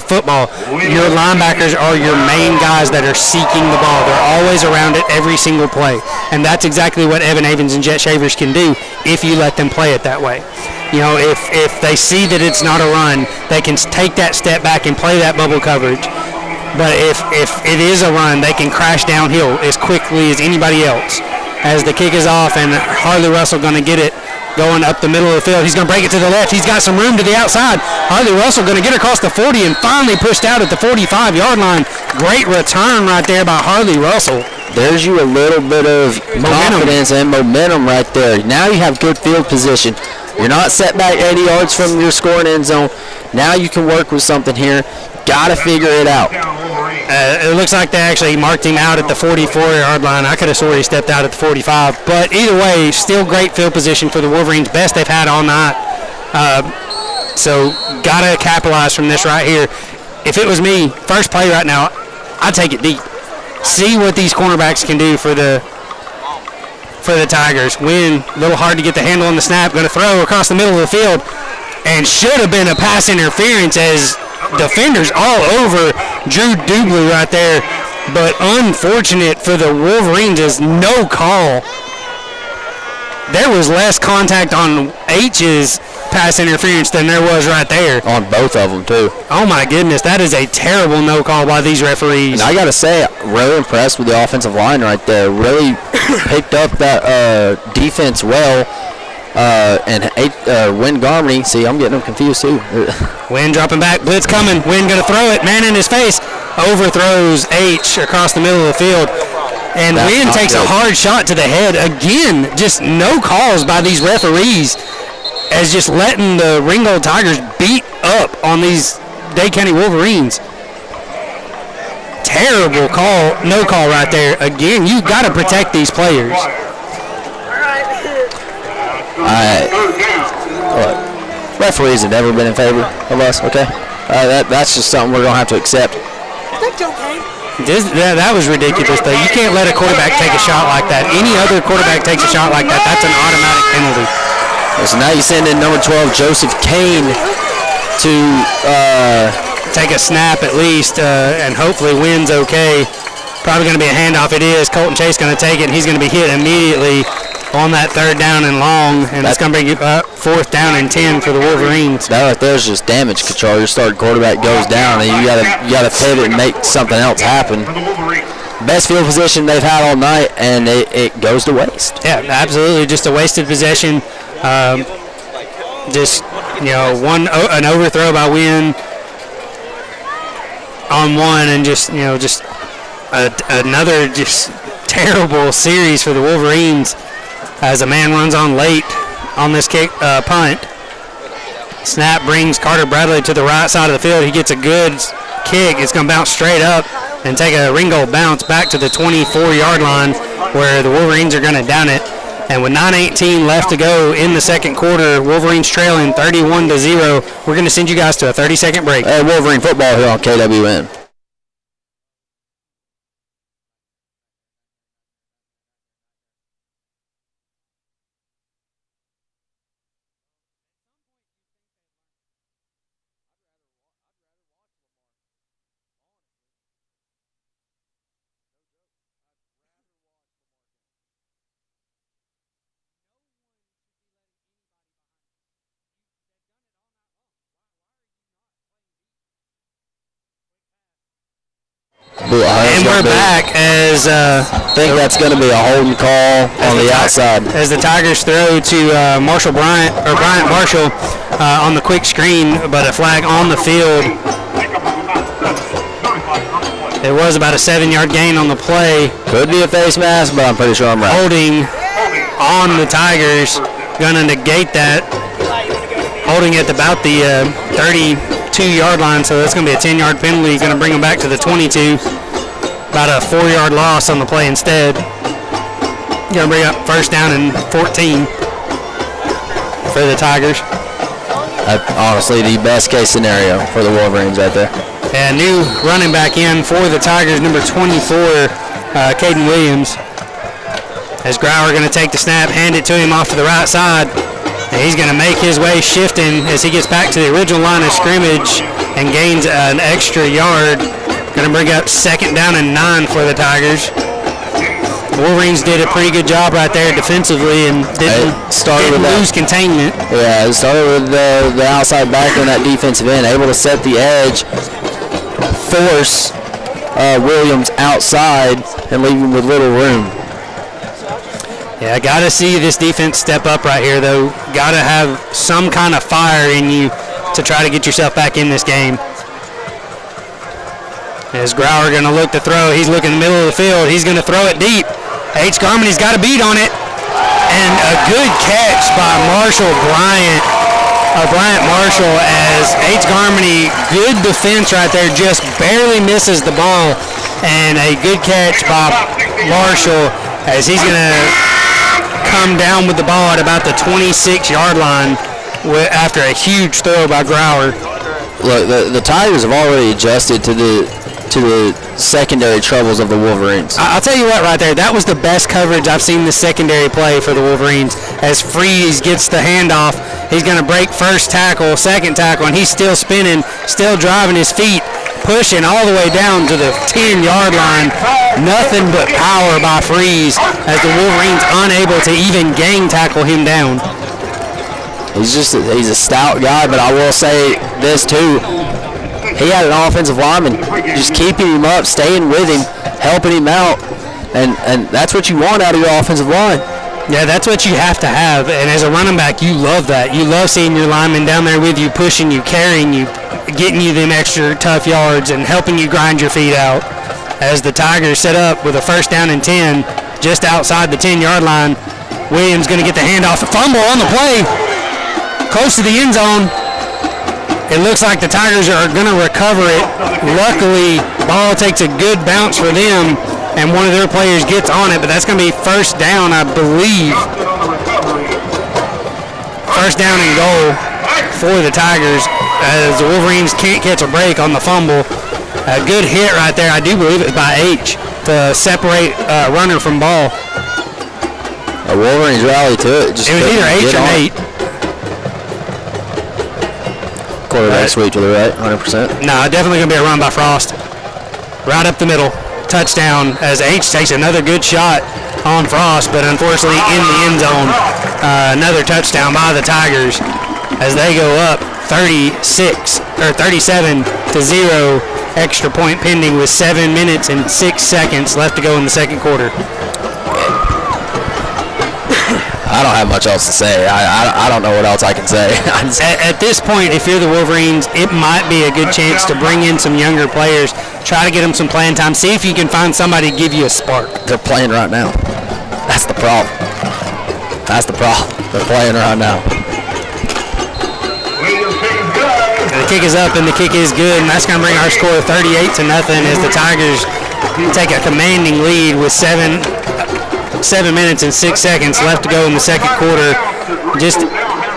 football, your linebackers are your main guys that are seeking the ball. They're always around it every single play. And that's exactly what Evan Avens and Jet Shavers can do if you let them play it that way. You know, if they see that it's not a run, they can take that step back and play that bubble coverage. But if it is a run, they can crash downhill as quickly as anybody else. As the kick is off and Harley Russell going to get it going up the middle of the field. He's going to break it to the left. He's got some room to the outside. Harley Russell going to get across the 40 and finally pushed out at the 45-yard line. Great return right there by Harley Russell. There's you a little bit of confidence and momentum right there. Now you have good field position. You're not set back 80 yards from your scoring end zone. Now you can work with something here. Got to figure it out. It looks like they actually marked him out at the 44-yard line. I could have swore he stepped out at the 45. But either way, still great field position for the Wolverines. Best they've had all night. So got to capitalize from this right here. If it was me, first play right now, I'd take it deep. See what these cornerbacks can do for the Tigers. Win, a little hard to get the handle on the snap. Going to throw across the middle of the field. And should have been a pass interference as defenders all over Drew Dubley right there. But unfortunate for the Wolverines is no call. There was less contact on H's pass interference than there was right there. On both of them, too. Oh, my goodness. That is a terrible no call by these referees. And I got to say, really impressed with the offensive line right there. Really picked up that defense well. And Wynn Garmany, see, I'm getting them confused, too. Wynn dropping back. Blitz coming. Wynn going to throw it. Man in his face. Overthrows H across the middle of the field. And Wynn takes a hard shot to the head. Again, just no calls by these referees as just letting the Ringgold Tigers beat up on these Dade County Wolverines. Terrible call. No call right there. Again, you got to protect these players. Referees have never been in favor of us, okay? That's just something we're going to have to accept. That's okay. That was ridiculous, though. You can't let a quarterback take a shot like that. Any other quarterback takes a shot like that, that's an automatic penalty. So now you send in number 12, Joseph Kane, to take a snap at least, and hopefully Wynn's okay. Probably going to be a handoff. It is. Colton Chase going to take it, and he's going to be hit immediately on that 3rd down and long, and that's going to bring 4th down and 10 for the Wolverines. That right there's just damage control. Your starting quarterback goes down, and you got to pivot and make something else happen. Best field position they've had all night, and it goes to waste. Yeah, absolutely, just a wasted possession. Just an overthrow by Wynn on one, and just another just terrible series for the Wolverines as a man runs on late on this punt. Snap brings Carter Bradley to the right side of the field. He gets a good kick. It's going to bounce straight up and take a Ringgold bounce back to the 24-yard line where the Wolverines are going to down it. And with 9:18 left to go in the second quarter, Wolverines trailing 31-0. We're going to send you guys to a 30-second break. Wolverine football here on KWN. And we're back as I think that's going to be a holding call on the outside. As the Tigers throw to Bryant Marshall on the quick screen, but a flag on the field. It was about a 7-yard gain on the play. Could be a face mask, but I'm pretty sure I'm right. Holding on the Tigers, going to negate that. Holding at about the 32-yard line, so that's going to be a 10-yard penalty. Going to bring them back to the 22. About a 4-yard loss on the play instead. Going to bring up first down and 14 for the Tigers. Honestly, the best case scenario for the Wolverines right there. And new running back in for the Tigers, number 24, Caden Williams. As Grauer going to take the snap, hand it to him off to the right side. And he's going to make his way shifting as he gets back to the original line of scrimmage and gains an extra yard. Going to bring up second down and 9 for the Tigers. The Wolverines did a pretty good job right there defensively and didn't lose containment. Yeah, it started with the outside back on that defensive end, able to set the edge, force Williams outside, and leave him with little room. Yeah, got to see this defense step up right here, though. Got to have some kind of fire in you to try to get yourself back in this game. As Grauer going to look to throw, he's looking in the middle of the field. He's going to throw it deep. H. Garmony's got a beat on it. And a good catch by Bryant Marshall as H. Garmony, good defense right there, just barely misses the ball. And a good catch by Marshall as he's going to come down with the ball at about the 26-yard line after a huge throw by Grauer. Look, the Tigers have already adjusted to the secondary troubles of the Wolverines. I'll tell you what right there, that was the best coverage I've seen the secondary play for the Wolverines. As Freeze gets the handoff, he's going to break first tackle, second tackle, and he's still spinning, still driving his feet, pushing all the way down to the 10-yard line. Nothing but power by Freeze as the Wolverines unable to even gang tackle him down. He's a stout guy, but I will say this too. He had an offensive lineman just keeping him up, staying with him, helping him out, and that's what you want out of your offensive line. Yeah, that's what you have to have, and as a running back, you love that. You love seeing your lineman down there with you, pushing you, carrying you, getting you them extra tough yards, and helping you grind your feet out. As the Tigers set up with a first down and 10 just outside the 10-yard line, Williams going to get the handoff. A fumble on the play, close to the end zone. It looks like the Tigers are going to recover it. Luckily, ball takes a good bounce for them, and one of their players gets on it, but that's going to be first down, I believe. First down and goal for the Tigers as the Wolverines can't catch a break on the fumble. A good hit right there. I do believe it was by H to separate runner from ball. The Wolverines rally to it. It was either H or Nate. Quarterback sweep to the right, 100%. No, definitely going to be a run by Frost. Right up the middle. Touchdown as H takes another good shot on Frost, but unfortunately in the end zone. Another touchdown by the Tigers as they go up 37-0. Extra point pending with 7 minutes and 6 seconds left to go in the second quarter. I don't have much else to say. I don't know what else I can say. At this point, if you're the Wolverines, it might be a good chance to bring in some younger players, try to get them some playing time, see if you can find somebody to give you a spark. They're playing right now. That's the problem. They're playing right now. The kick is up and the kick is good, and that's going to bring our score 38-0 as the Tigers take a commanding lead with 7 minutes and 6 seconds left to go in the second quarter. Just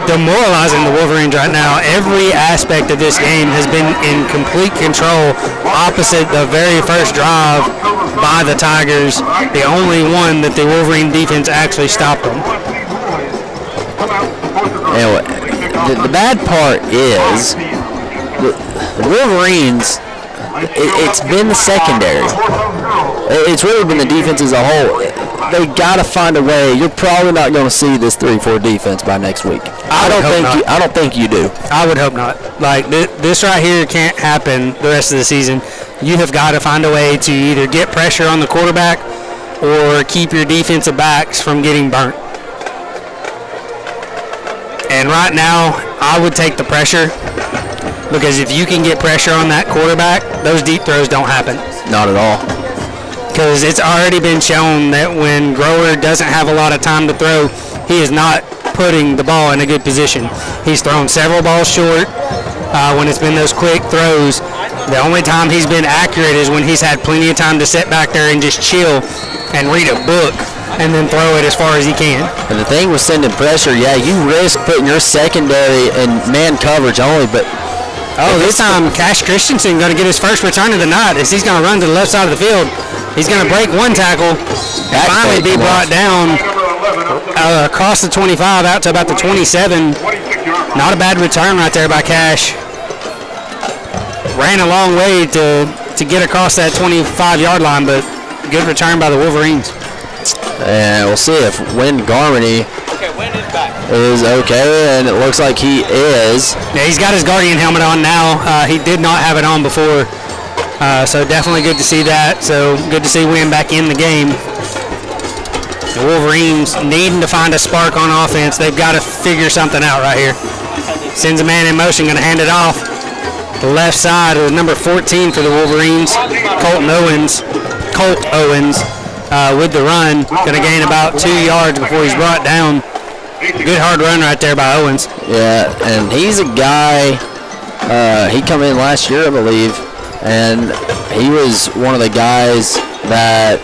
demoralizing the Wolverines right now. Every aspect of this game has been in complete control opposite the very first drive by the Tigers, the only one that the Wolverine defense actually stopped them. Anyway, the bad part is the Wolverines, it's been the secondary. It's really been the defense as a whole. They got to find a way. You're probably not going to see this 3-4 defense by next week. I don't think you do. I would hope not. Like this right here can't happen the rest of the season. You have got to find a way to either get pressure on the quarterback or keep your defensive backs from getting burnt. And right now, I would take the pressure, because if you can get pressure on that quarterback, those deep throws don't happen. Not at all. Because it's already been shown that when Grower doesn't have a lot of time to throw, he is not putting the ball in a good position. He's thrown several balls short when it's been those quick throws. The only time he's been accurate is when he's had plenty of time to sit back there and just chill and read a book and then throw it as far as he can. And the thing with sending pressure, yeah, you risk putting your secondary in man coverage only, but this time Cash Christensen going to get his first return of the night as he's going to run to the left side of the field. He's going to break one tackle and finally be brought down across the 25 out to about the 27. Not a bad return right there by Cash. Ran a long way to get across that 25-yard line, but good return by the Wolverines. And we'll see if Wynn Garmany is okay, and it looks like he is. Yeah, he's got his Guardian helmet on now. He did not have it on before, so definitely good to see that. So good to see Wynn back in the game. The Wolverines needing to find a spark on offense. They've got to figure something out right here. Sends a man in motion, going to hand it off. The left side with number 14 for the Wolverines, Colt Owens with the run. Going to gain about 2 yards before he's brought down. Good hard run right there by Owens. Yeah, and he's a guy, he come in last year, I believe, and he was one of the guys that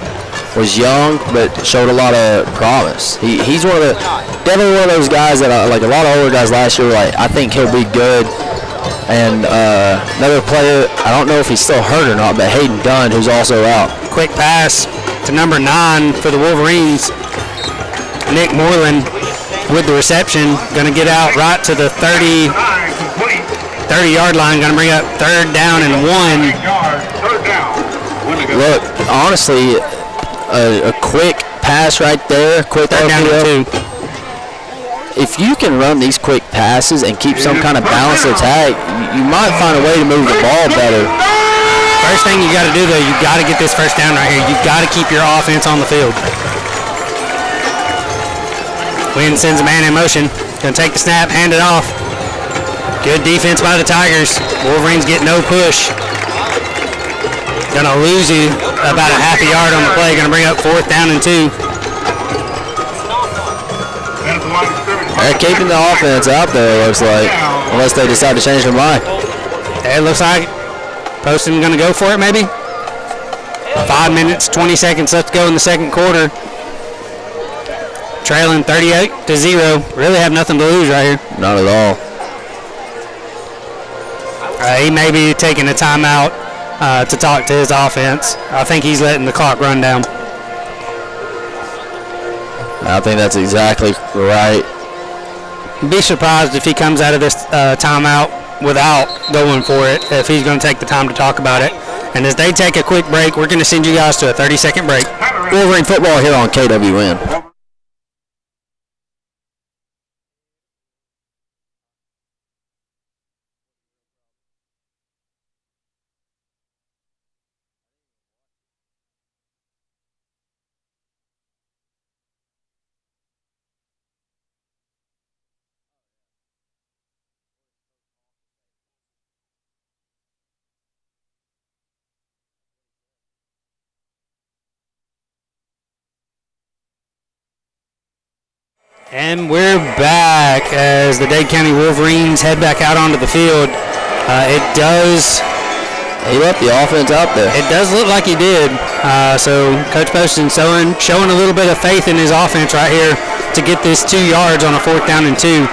was young but showed a lot of promise. He's definitely one of those guys that, like a lot of older guys last year, like, I think he'll be good. And another player, I don't know if he's still hurt or not, but Hayden Dunn, who's also out. Quick pass to number 9 for the Wolverines. Nick Moreland with the reception, going to get out right to the 30-yard line, going to bring up 3rd down and 1. Look, honestly, a quick pass right there, quick 3rd down and 2. If you can run these quick passes and keep some kind of balanced attack, you might find a way to move the ball better. First thing you got to do, though, you got to get this first down right here. You got to keep your offense on the field. Wynn sends a man in motion. Going to take the snap, hand it off. Good defense by the Tigers. Wolverines get no push. Going to lose you about a half a yard on the play. Going to bring up 4th down and 2. They're keeping the offense out there, it looks like, unless they decide to change their mind. It looks like Poston going to go for it, maybe. 5 minutes, 20 seconds left to go in the second quarter. Trailing 38-0. Really have nothing to lose right here. Not at all. He may be taking a timeout to talk to his offense. I think he's letting the clock run down. I think that's exactly right. Be surprised if he comes out of this timeout without going for it, if he's going to take the time to talk about it. And as they take a quick break, we're going to send you guys to a 30-second break. Wolverine football here on KWN. And we're back as the Dade County Wolverines head back out onto the field. He left the offense out there. It does look like he did. So Coach Poston showing a little bit of faith in his offense right here to get this 2 yards on a 4th down and 2.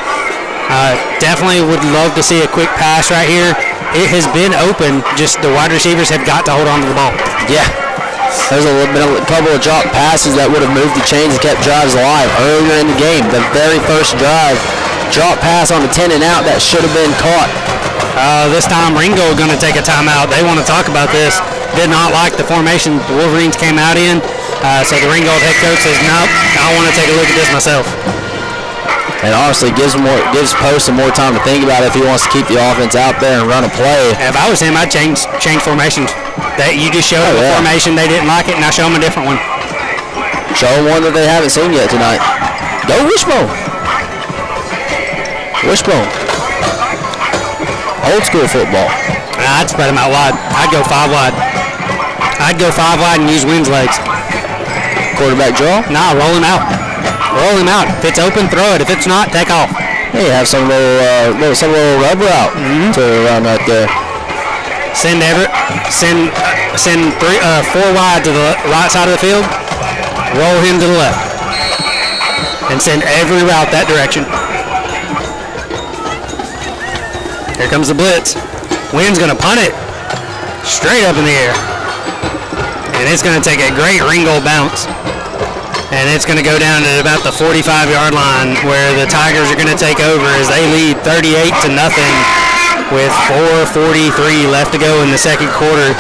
Definitely would love to see a quick pass right here. It has been open, just the wide receivers have got to hold on to the ball. Yeah. There's a couple of drop passes that would have moved the chains and kept drives alive earlier in the game. The very first drive, drop pass on the 10 and out that should have been caught. This time Ringgold going to take a timeout. They want to talk about this. Did not like the formation the Wolverines came out in. So the Ringgold head coach says, nope, I want to take a look at this myself. And honestly, gives Poston more time to think about it if he wants to keep the offense out there and run a play. If I was him, I'd change formations. You just showed them a formation, they didn't like it, now show them a different one. Show them one that they haven't seen yet tonight. Go Wishbone. Wishbone. Old school football. I'd spread them out wide. I'd go 5 wide. I'd go 5 wide and use Wynn's legs. Quarterback draw? Nah, roll him out. Roll him out. If it's open, throw it. If it's not, take off. Hey, have some little rubber out to run right there. Send 4 wide to the right side of the field. Roll him to the left. And send every route that direction. Here comes the blitz. Wynn's going to punt it straight up in the air. And it's going to take a great Ringgold bounce. And it's going to go down at about the 45-yard line where the Tigers are going to take over as they lead 38-0 with 4:43 left to go in the second quarter.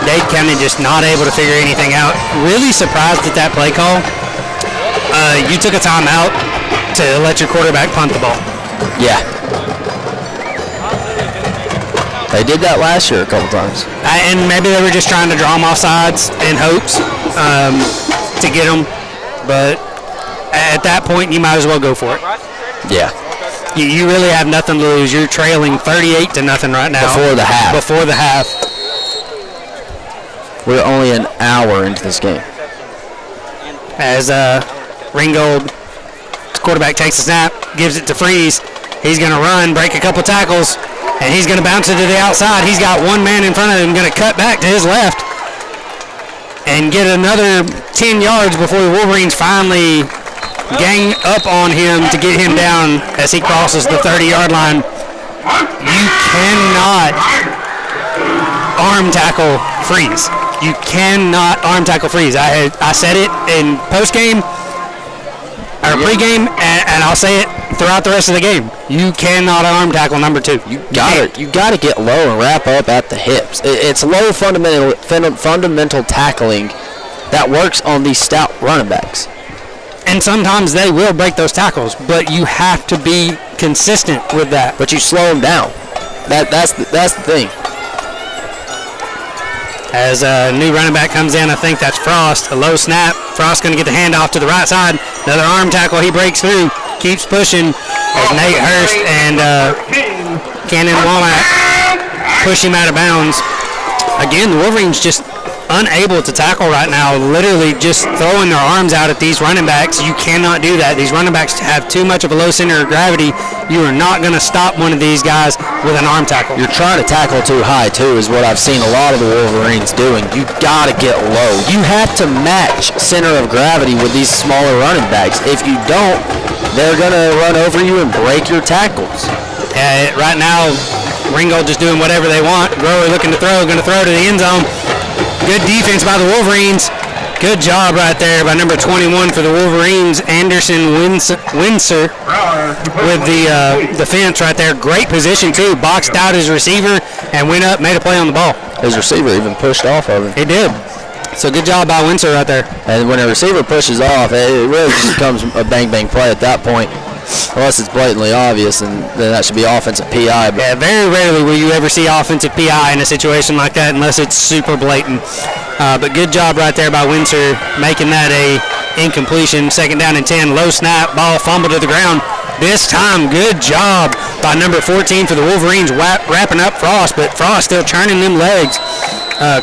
Dade County just not able to figure anything out. Really surprised at that play call. You took a timeout to let your quarterback punt the ball. Yeah. They did that last year a couple times. And maybe they were just trying to draw them off sides in hopes to get them. But at that point, you might as well go for it. Yeah. You really have nothing to lose. You're trailing 38-0 right now. Before the half. Before the half. We're only an hour into this game. As Ringgold, quarterback, takes the snap, gives it to Freeze. He's going to run, break a couple tackles, and he's going to bounce it to the outside. He's got one man in front of him, going to cut back to his left and get another 10 yards before the Wolverines finally gang up on him to get him down as he crosses the 30-yard line. You cannot arm tackle Freeze. You cannot arm tackle Freeze. I said it in postgame or pregame, and I'll say it throughout the rest of the game. You cannot arm tackle number 2. You got to get low and wrap up at the hips. It's low fundamental tackling that works on these stout running backs. And sometimes they will break those tackles, but you have to be consistent with that. But you slow them down. That's the thing. As a new running back comes in, I think that's Frost. A low snap. Frost going to get the handoff to the right side. Another arm tackle. He breaks through. Keeps pushing. As Nate Hurst and Cannon Womack push him out of bounds. Again, the Wolverines just unable to tackle right now, literally just throwing their arms out at these running backs. You cannot do that. These running backs have too much of a low center of gravity. You are not going to stop one of these guys with an arm tackle. You're trying to tackle too high, too, is what I've seen a lot of the Wolverines doing. You got to get low. You have to match center of gravity with these smaller running backs. If you don't, they're going to run over you and break your tackles. Right now, Ringgold just doing whatever they want. Grower looking to throw, going to throw to the end zone. Good defense by the Wolverines. Good job right there by number 21 for the Wolverines, Anderson Windsor with the fence right there. Great position, too. Boxed out his receiver and went up, made a play on the ball. His receiver even pushed off of him. He did. So good job by Windsor right there. And when a receiver pushes off, it really just becomes a bang-bang play at that point. Unless it's blatantly obvious, and then that should be offensive PI. Yeah, very rarely will you ever see offensive PI in a situation like that unless it's super blatant. But good job right there by Windsor making that a incompletion. 2nd down and 10. Low snap, ball fumbled to the ground. This time, good job by number 14 for the Wolverines wrapping up Frost, but Frost still churning them legs.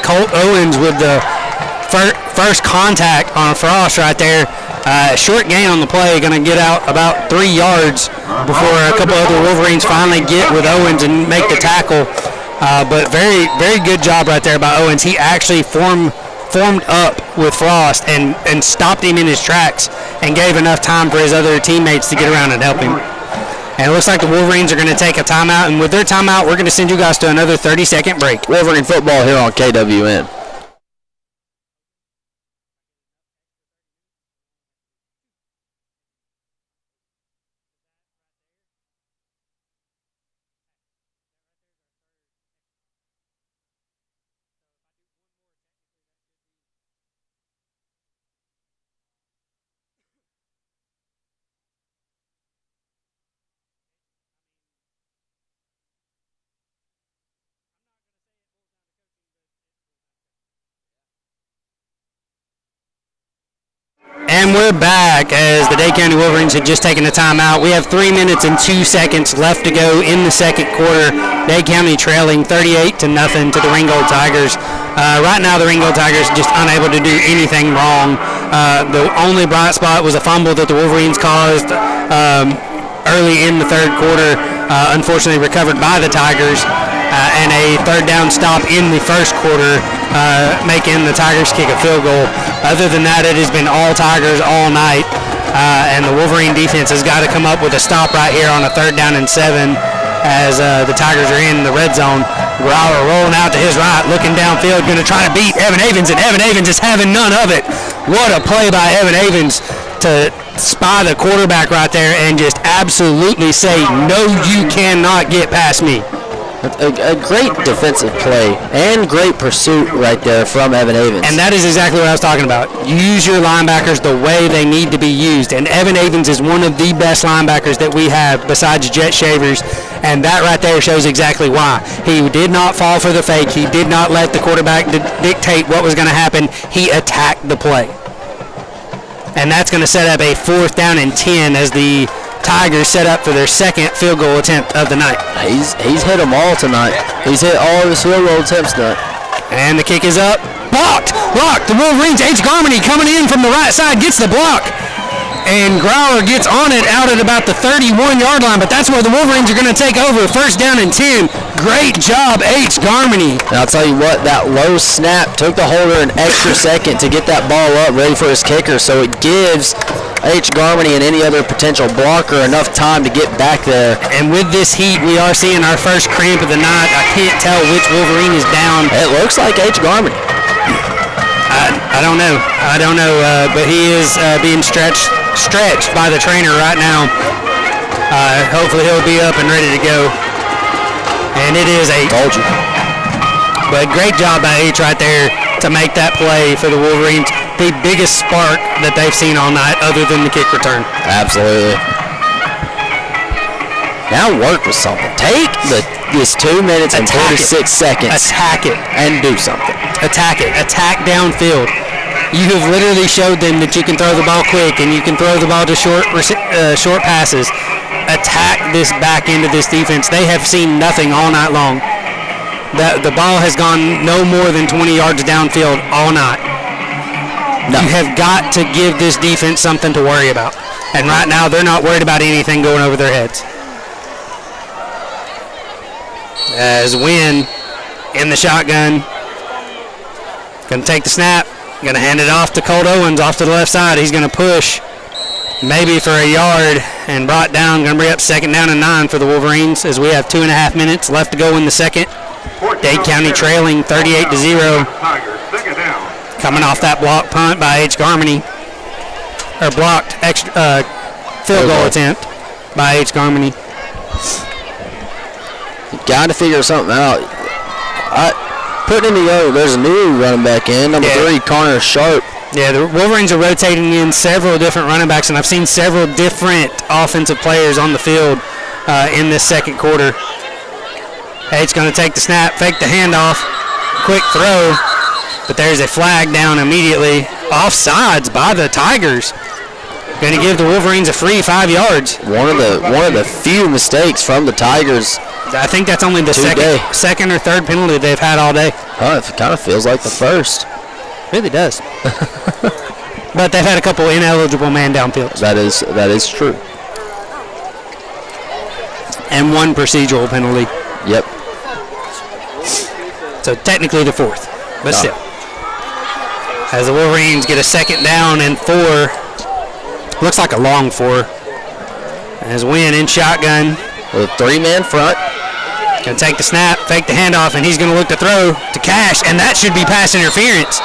Colt Owens with the first contact on Frost right there. Short gain on the play, going to get out about 3 yards before a couple other Wolverines finally get with Owens and make the tackle. But very, very good job right there by Owens. He actually formed up with Frost and stopped him in his tracks and gave enough time for his other teammates to get around and help him. And it looks like the Wolverines are going to take a timeout, and with their timeout, we're going to send you guys to another 30-second break. Wolverine football here on KWN. And we're back as the Dade County Wolverines had just taken a timeout. We have 3 minutes and 2 seconds left to go in the second quarter. Dade County trailing 38-0 to the Ringgold Tigers. Right now the Ringgold Tigers just unable to do anything wrong. The only bright spot was a fumble that the Wolverines caused early in the third quarter, unfortunately recovered by the Tigers, and a third down stop in the first quarter, making the Tigers kick a field goal. Other than that, it has been all Tigers all night, and the Wolverine defense has got to come up with a stop right here on a 3rd down and 7 as the Tigers are in the red zone. Grauer rolling out to his right, looking downfield, going to try to beat Evan Avens, and Evan Avens is having none of it. What a play by Evan Avens to spy the quarterback right there and just absolutely say, no, you cannot get past me. A great defensive play and great pursuit right there from Evan Avens. And that is exactly what I was talking about. Use your linebackers the way they need to be used. And Evan Avens is one of the best linebackers that we have besides Jet Shavers. And that right there shows exactly why. He did not fall for the fake. He did not let the quarterback dictate what was going to happen. He attacked the play. And that's going to set up a 4th down and 10 as the Tigers set up for their second field goal attempt of the night. He's hit them all tonight. He's hit all of his field goal attempts tonight. And the kick is up. Blocked! The Wolverines, H. Garmany coming in from the right side, gets the block. And Grauer gets on it out at about the 31-yard line, but that's where the Wolverines are going to take over. 1st down and 10. Great job, H. Garmany. And I'll tell you what, that low snap took the holder an extra second to get that ball up ready for his kicker, so it gives H. Garmany and any other potential blocker enough time to get back there. And with this heat, we are seeing our first cramp of the night. I can't tell which Wolverine is down. It looks like H. Garmany. I don't know. But he is being stretched by the trainer right now. Hopefully he'll be up and ready to go. And it is a... Told you. But great job by H right there to make that play for the Wolverines. The biggest spark that they've seen all night other than the kick return. Absolutely. Now work with something. Take this 2 minutes and 46 seconds. Attack it. And do something. Attack it. Attack downfield. You have literally showed them that you can throw the ball quick and you can throw the ball to short passes. Attack this back end of this defense. They have seen nothing all night long. The ball has gone no more than 20 yards downfield all night. No. You have got to give this defense something to worry about. And right now, they're not worried about anything going over their heads. As Wynn in the shotgun. Going to take the snap. Going to hand it off to Colt Owens off to the left side. He's going to push maybe for a yard and brought down. Going to bring up 2nd down and 9 for the Wolverines as we have 2.5 minutes left to go in the second. Dade County trailing 38-0. Coming off that block punt by H. Garmany. Or blocked field goal attempt by H. Garmany. Got to figure something out. Putting in the O, there's a new running back in, number 3, Connor Sharp. Yeah, the Wolverines are rotating in several different running backs, and I've seen several different offensive players on the field in this second quarter. It's going to take the snap, fake the handoff, quick throw, but there's a flag down immediately. Offsides by the Tigers. Going to give the Wolverines a free 5 yards. One of the few mistakes from the Tigers. I think that's only the second or third penalty they've had all day. Oh, it kind of feels like the first. Really does. but they've had a couple ineligible man downfields. That is true. And one procedural penalty. Yep. So technically the fourth, but still. As the Wolverines get a 2nd down and 4. Looks like a long 4. As Wynn in shotgun. With a 3-man front. Gonna take the snap, fake the handoff, and he's gonna look to throw to Cash, and that should be pass interference.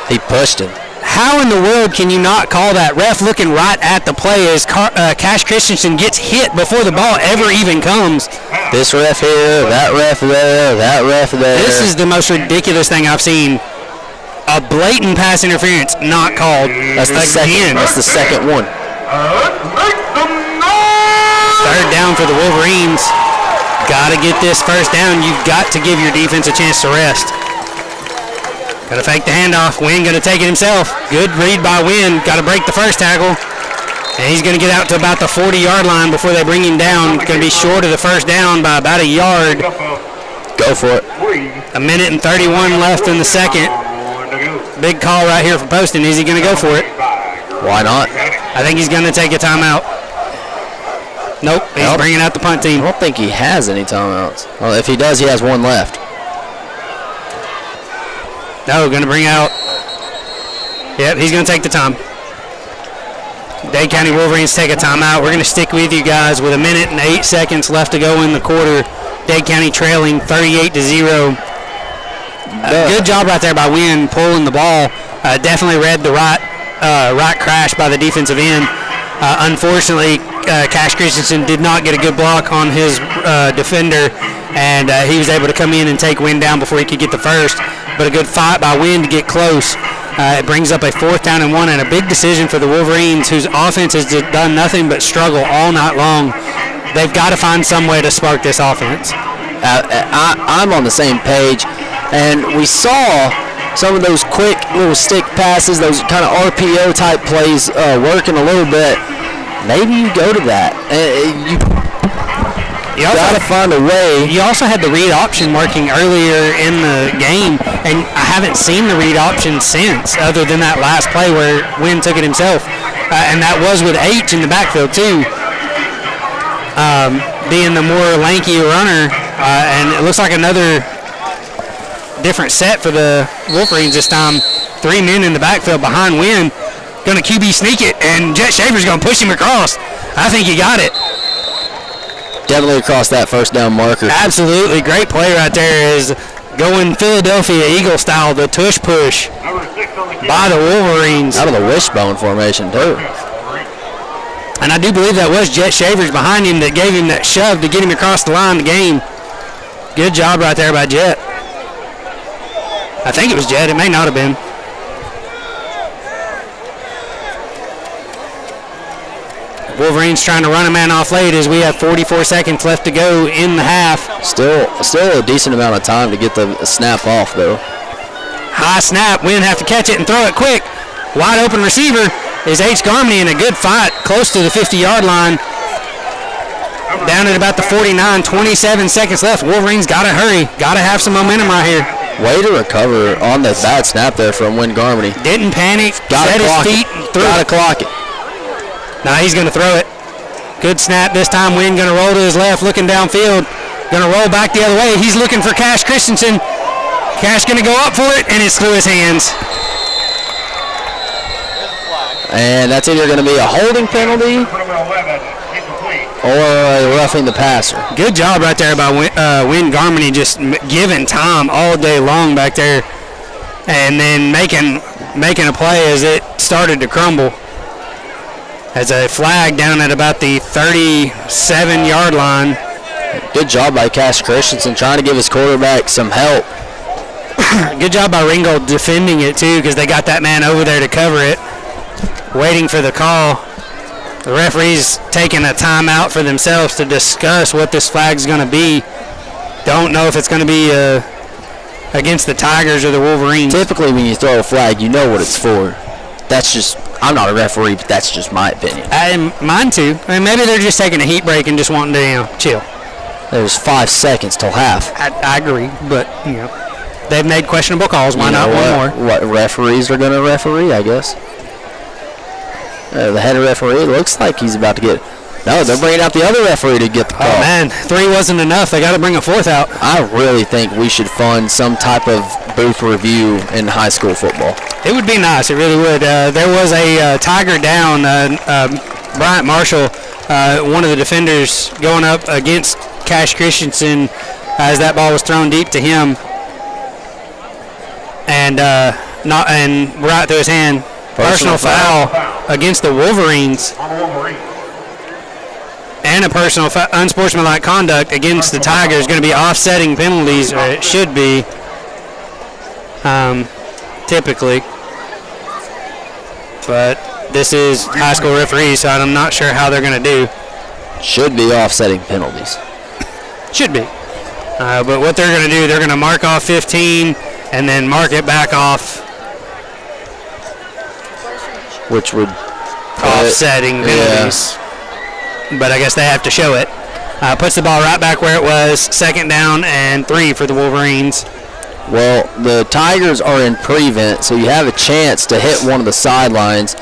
He pushed him. How in the world can you not call that? Ref looking right at the play as Cash Christensen gets hit before the ball ever even comes. This ref here, that ref there, that ref there. This is the most ridiculous thing I've seen. A blatant pass interference not called. That's the second. That's the second one. 3rd down for the Wolverines. Got to get this 1st down. You've got to give your defense a chance to rest. Got to fake the handoff. Wynn going to take it himself. Good read by Wynn. Got to break the 1st tackle. And he's going to get out to about the 40-yard line before they bring him down. Going to be short of the 1st down by about a yard. Go for it. 1:31 left in the 2nd. Big call right here for Poston. Is he going to go for it? Why not? I think he's going to take a timeout. Nope, he's bringing out the punt team. I don't think he has any timeouts. Well, if he does, he has one left. No, going to bring out. Yep, he's going to take the time. Dade County Wolverines take a timeout. We're going to stick with you guys with 1:08 left to go in the quarter. Dade County trailing 38-0. Good job right there by Wynn pulling the ball. Definitely read the right crash by the defensive end. Unfortunately, Cash Christensen did not get a good block on his defender, and he was able to come in and take Wynn down before he could get the 1st. But a good fight by Wynn to get close. It brings up a 4th down and 1, and a big decision for the Wolverines, whose offense has done nothing but struggle all night long. They've got to find some way to spark this offense. I'm on the same page, and we saw some of those quick little stick passes, those kind of RPO type plays working a little bit. Maybe you go to that. You got to find a way. You also had the read option working earlier in the game, and I haven't seen the read option since, other than that last play where Wynn took it himself. And that was with H in the backfield, too. Being the more lanky runner, and it looks like another different set for the Wolverines this time. 3 men in the backfield behind Wynn. Going to QB sneak it, and Jet Shaver's going to push him across. I think he got it. Definitely across that 1st down marker. Absolutely. Great play right there is going Philadelphia Eagle style, the tush push by the Wolverines. Out of the wishbone formation, too. And I do believe that was Jet Shavers behind him that gave him that shove to get him across the line of the game. Good job right there by Jet. I think it was Jet. It may not have been. Wolverines trying to run a man off late as we have 44 seconds left to go in the half. Still a decent amount of time to get the snap off, though. High snap. Wynn have to catch it and throw it quick. Wide open receiver is H. Garmany in a good fight close to the 50-yard line. Down at about the 49, 27 seconds left. Wolverines got to hurry. Got to have some momentum right here. Way to recover on the bad snap there from Wynn Garmany. Didn't panic. Got his feet. Got to clock it. Now he's going to throw it. Good snap this time. Wynn going to roll to his left, looking downfield. Going to roll back the other way. He's looking for Cash Christensen. Cash going to go up for it, and it's through his hands. And that's either going to be a holding penalty or a roughing the passer. Good job right there by Wynn Garmany, just giving time all day long back there, and then making a play as it started to crumble. As a flag down at about the 37-yard line. Good job by Cash Christensen trying to give his quarterback some help. Good job by Ringgold defending it, too, because they got that man over there to cover it. Waiting for the call. The referee's taking a timeout for themselves to discuss what this flag's going to be. Don't know if it's going to be against the Tigers or the Wolverines. Typically, when you throw a flag, you know what it's for. That's just, I'm not a referee, but that's just my opinion. Mine too. I mean, maybe they're just taking a heat break and just wanting to, chill. There's 5 seconds till half. I agree, but, they've made questionable calls. Why not one more? What referees are going to referee, I guess. The head referee looks like he's about to get. No, they're bringing out the other referee to get the call. Oh, man. 3 wasn't enough. They got to bring a 4th out. I really think we should fund some type of booth review in high school football. It would be nice. It really would. There was a Tiger down, Bryant Marshall, one of the defenders going up against Cash Christensen as that ball was thrown deep to him. And right through his hand. Personal foul against the Wolverines. And a personal unsportsmanlike conduct against the Tigers. Going to be offsetting penalties, or it should be, typically. But this is high school referees, so I'm not sure how they're going to do. Should be offsetting penalties. Should be. But what they're going to do, they're going to mark off 15 and then mark it back off. Which would offsetting penalties. Yeah. But I guess they have to show it. Puts the ball right back where it was. 2nd down and 3 for the Wolverines. Well, the Tigers are in prevent, so you have a chance to hit one of the sidelines.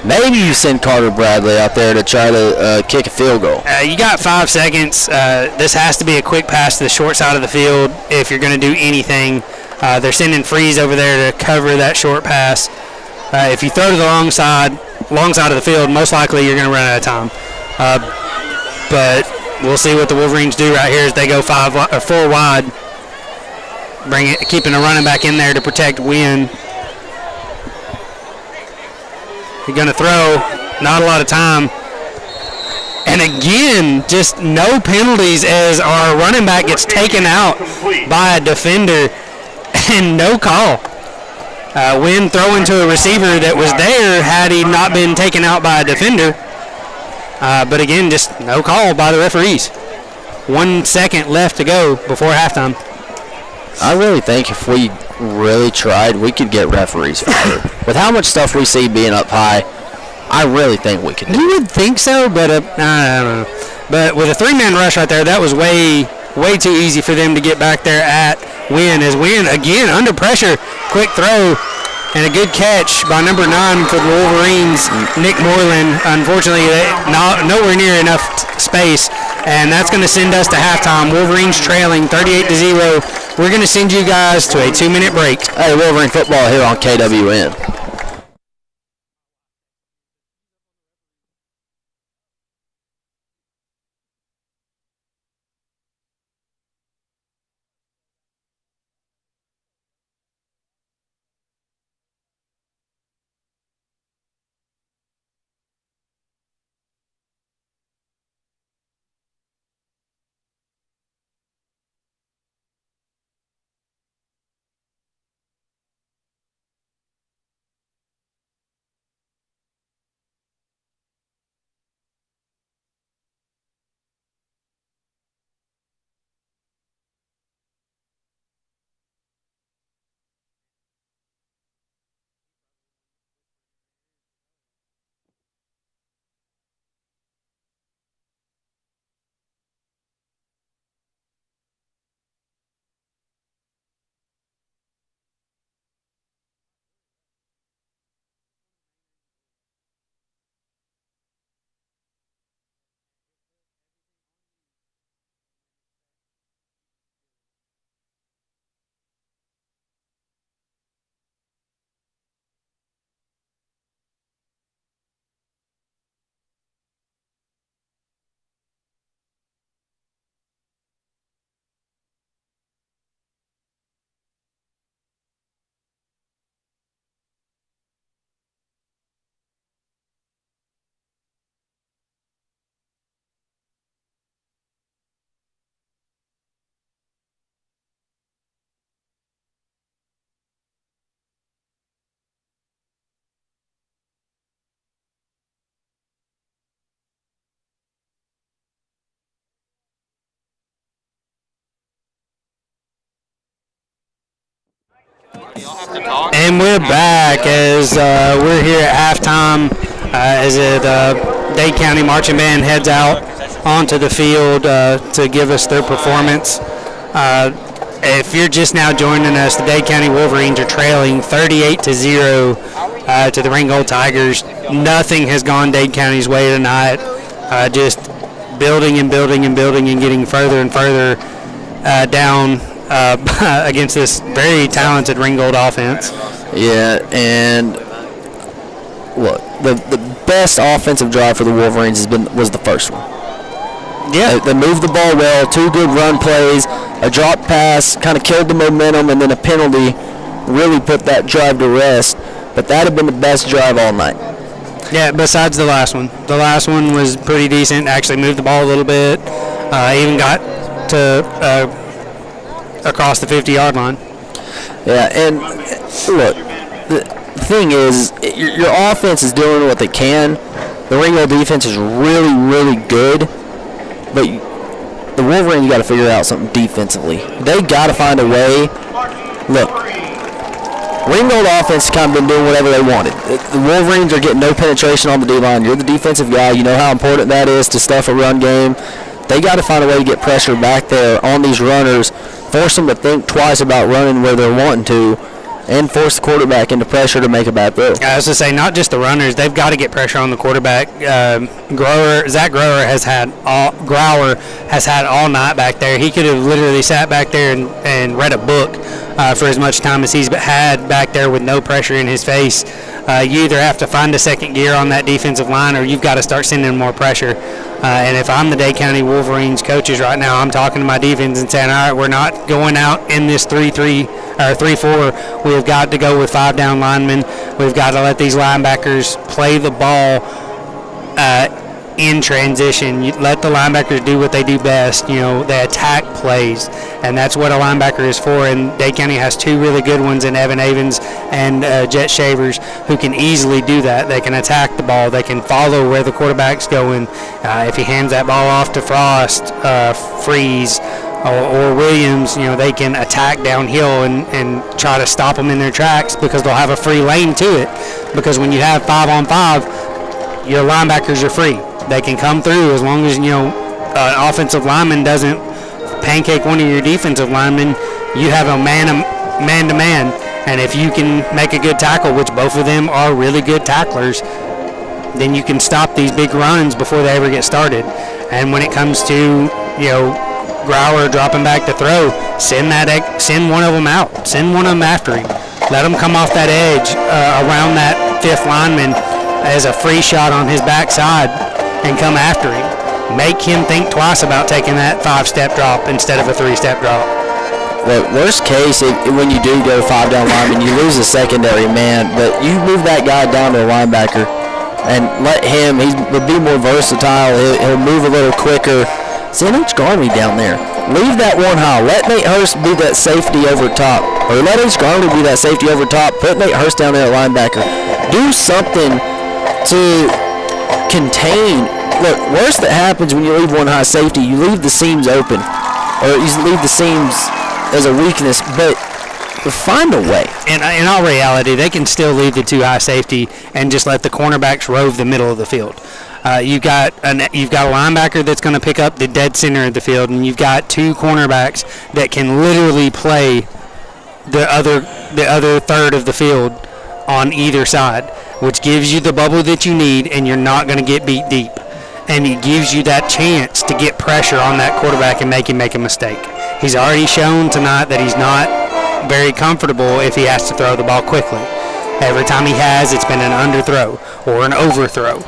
Maybe you send Carter Bradley out there to try to kick a field goal. You got 5 seconds. This has to be a quick pass to the short side of the field if you're going to do anything. They're sending Freeze over there to cover that short pass. If you throw to the long side of the field, most likely you're going to run out of time. But we'll see what the Wolverines do right here as they go 4 wide. Keeping a running back in there to protect Wynn. He's going to throw, not a lot of time. And again, just no penalties as our running back gets taken out by a defender and no call. Wynn throwing to a receiver that was there had he not been taken out by a defender. But again, just no call by the referees. 1 second left to go before halftime. I really think if we really tried, we could get referees fired. With how much stuff we see being up high, I really think we could do it. You would think so, but I don't know. But with a 3-man rush right there, that was way too easy for them to get back there at Wynn. As Wynn, again, under pressure, quick throw. And a good catch by number 9 for the Wolverines, Nick Moreland. Unfortunately, nowhere near enough space, and that's going to send us to halftime. Wolverines trailing 38-0. We're going to send you guys to a 2-minute break. Hey, Wolverine football here on KWN. And we're back as we're here at halftime as the Dade County Marching Band heads out onto the field to give us their performance. If you're just now joining us, the Dade County Wolverines are trailing 38-0 to the Ringgold Tigers. Nothing has gone Dade County's way tonight. Just building and building and building and getting further and further down against this very talented Ringgold offense. Yeah, and look, the best offensive drive for the Wolverines was the first one. Yeah, They moved the ball well, 2 good run plays, a drop pass, kind of killed the momentum, and then a penalty really put that drive to rest. But that had been the best drive all night. Yeah, besides the last one. The last one was pretty decent. Actually moved the ball a little bit. Even got to across the 50-yard line. Yeah, and look, the thing is, your offense is doing what they can. The Ringgold defense is really, really good. But the Wolverines got to figure out something defensively. They got to find a way. Look, Ringgold offense has kind of been doing whatever they wanted. The Wolverines are getting no penetration on the D-line. You're the defensive guy. You know how important that is to stuff a run game. They got to find a way to get pressure back there on these runners, force them to think twice about running where they're wanting to, and force the quarterback into pressure to make a bad throw. I was to say, not just the runners, they've got to get pressure on the quarterback. Zach Grower has had all night back there. He could have literally sat back there and read a book for as much time as he's had back there with no pressure in his face. You either have to find a second gear on that defensive line, or you've got to start sending more pressure. And if I'm the Dade County Wolverines coaches right now, I'm talking to my defense and saying, all right, we're not going out in this 3-3 or 3-4. We've got to go with 5 down linemen. We've got to let these linebackers play the ball in transition. You let the linebackers do what they do best. You know, they attack plays, and that's what a linebacker is for. And Dade County has 2 really good ones in Evan Avens and Jet Shavers, who can easily do that. They can attack the ball. They can follow where the quarterback's going. If he hands that ball off to Frost, Freeze, or Williams, you know, they can attack downhill and try to stop them in their tracks, because they'll have a free lane to it. Because when you have 5-on-5, your linebackers are free. They can come through as long as, you know, an offensive lineman doesn't pancake one of your defensive linemen. You have a man-to-man, and if you can make a good tackle, which both of them are really good tacklers, then you can stop these big runs before they ever get started. And when it comes to, you know, Grower dropping back to throw, send one of them out. Send one of them after him. Let him come off that edge around that 5th lineman as a free shot on his backside and come after him. Make him think twice about taking that 5-step drop instead of a 3-step drop. Look, worst case, when you do go 5 down lineman, you lose a secondary man, but you move that guy down to a linebacker and let him, he'll be more versatile, he'll move a little quicker. Send H. Garmy down there. Leave that one high. Let Nate Hurst be that safety over top. Or let H. Garmy be that safety over top. Put Nate Hurst down there at linebacker. Do something to contain. Look, worst that happens when you leave one high safety, you leave the seams open. Or you leave the seams as a weakness. But find a way. In all reality, they can still leave the 2 high safety and just let the cornerbacks rove the middle of the field. You've got a linebacker that's going to pick up the dead center of the field, and you've got 2 cornerbacks that can literally play the other third of the field on either side, which gives you the bubble that you need, and you're not going to get beat deep. And it gives you that chance to get pressure on that quarterback and make him make a mistake. He's already shown tonight that he's not very comfortable if he has to throw the ball quickly. Every time he has, it's been an underthrow or an overthrow.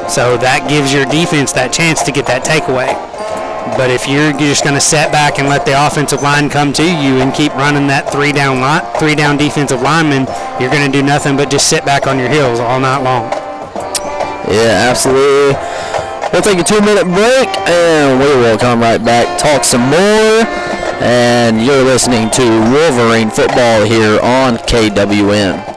So that gives your defense that chance to get that takeaway. But if you're just going to sit back and let the offensive line come to you and keep running that 3-down defensive lineman, you're going to do nothing but just sit back on your heels all night long. Yeah, absolutely. We'll take a 2-minute break, and we will come right back, talk some more. And you're listening to Wolverine Football here on KWN.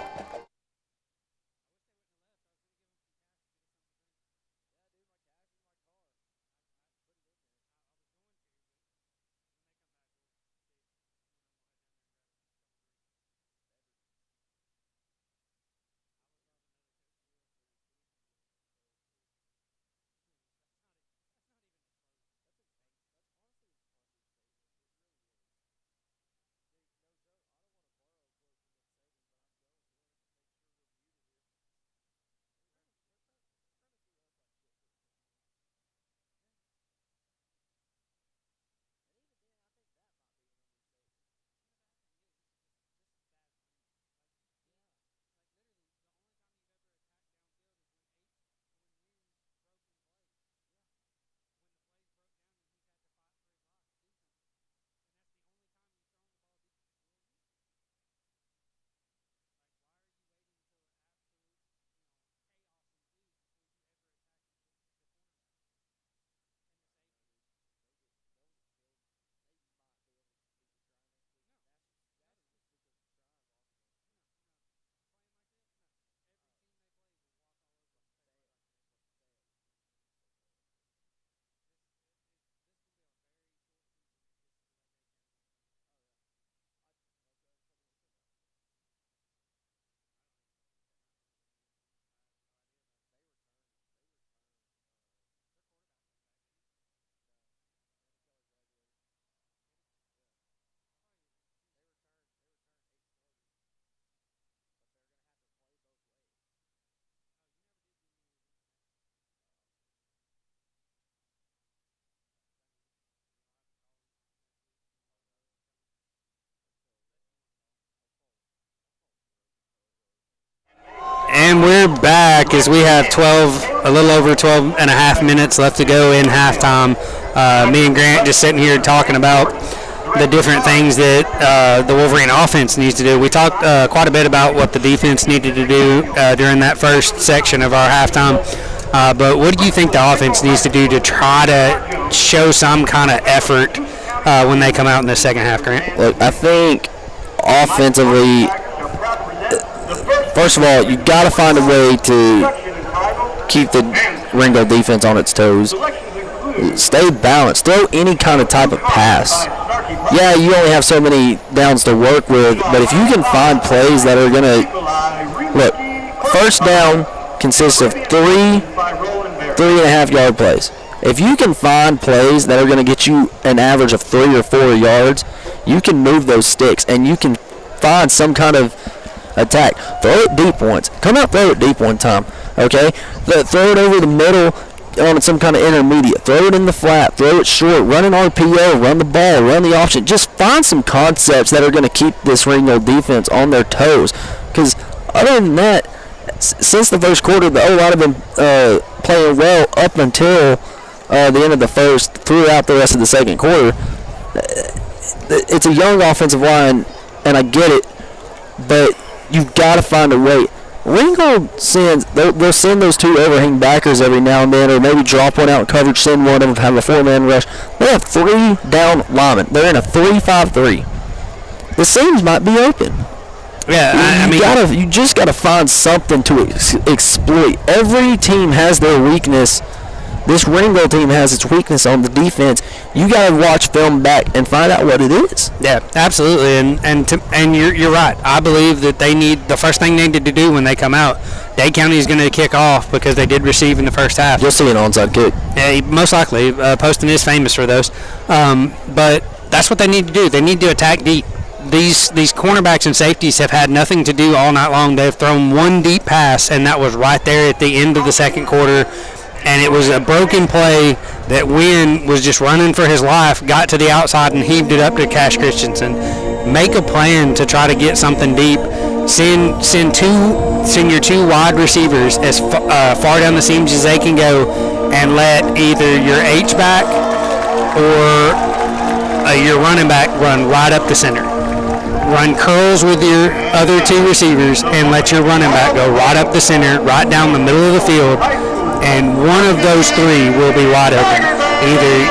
we're back as we have a little over 12 and a half minutes left to go in halftime. Me and Grant just sitting here talking about the different things that the Wolverine offense needs to do. We talked quite a bit about what the defense needed to do during that first section of our halftime. But what do you think the offense needs to do to try to show some kind of effort when they come out in the second half, Grant? Look, I think offensively, first of all, you got to find a way to keep the Ringgold defense on its toes. Stay balanced. Throw any kind of type of pass. Yeah, you only have so many downs to work with, but if you can find plays that are going to... Look, first down consists of 3.5 yard plays. If you can find plays that are going to get you an average of 3 or 4 yards, you can move those sticks and you can find some kind of attack. Throw it deep once. Come out, throw it deep one time. Okay? Throw it over the middle on some kind of intermediate. Throw it in the flat. Throw it short. Run an RPO. Run the ball. Run the option. Just find some concepts that are going to keep this Ringgold defense on their toes. Because other than that, since the first quarter, the O-line have been playing well up until the end of the first, throughout the rest of the second quarter. It's a young offensive line, and I get it, but you've got to find a way. Ringgold they'll send those 2 overhang backers every now and then, or maybe drop one out in coverage, send one of them, have a 4-man rush. They have 3 down linemen. They're in a 3-5-3. The seams might be open. Yeah, you just gotta find something to exploit. Every team has their weakness. This Ringgold team has its weakness on the defense. You gotta watch film back and find out what it is. Yeah, absolutely, and you're right. I believe that the first thing they need to do when they come out, Dade County is going to kick off because they did receive in the first half. You'll see an onside kick. Yeah, most likely. Poston is famous for those, but that's what they need to do. They need to attack deep. These cornerbacks and safeties have had nothing to do all night long. They've thrown one deep pass, and that was right there at the end of the second quarter. And it was a broken play that Wynn was just running for his life, got to the outside and heaved it up to Cash Christensen. Make a plan to try to get something deep. Send your 2 wide receivers as far down the seams as they can go, and let either your H-back or your running back run right up the center. Run curls with your other 2 receivers and let your running back go right up the center, right down the middle of the field, and one of those 3 will be wide open. Either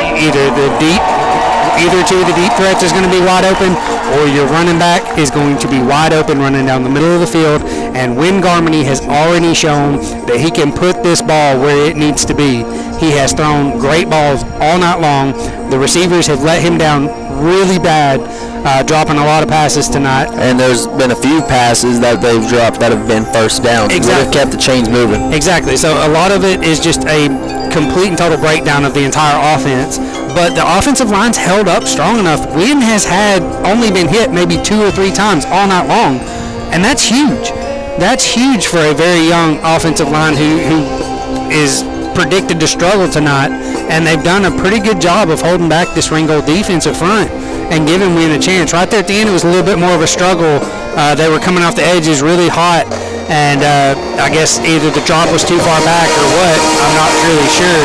2 of the deep threats is going to be wide open, or your running back is going to be wide open running down the middle of the field. And Wynn Garmany has already shown that he can put this ball where it needs to be. He has thrown great balls all night long. The receivers have let him down really bad, dropping a lot of passes tonight. And there's been a few passes that they've dropped that have been first down. Exactly. They've kept the chains moving. Exactly. So a lot of it is just a complete and total breakdown of the entire offense. But the offensive line's held up strong enough. Wynn has only been hit maybe 2 or 3 times all night long, and that's huge. That's huge for a very young offensive line who is predicted to struggle tonight, and they've done a pretty good job of holding back this Ringgold defensive front and giving Wynn a chance. Right there at the end, it was a little bit more of a struggle. They were coming off the edges really hot, and I guess either the drop was too far back or what. I'm not really sure,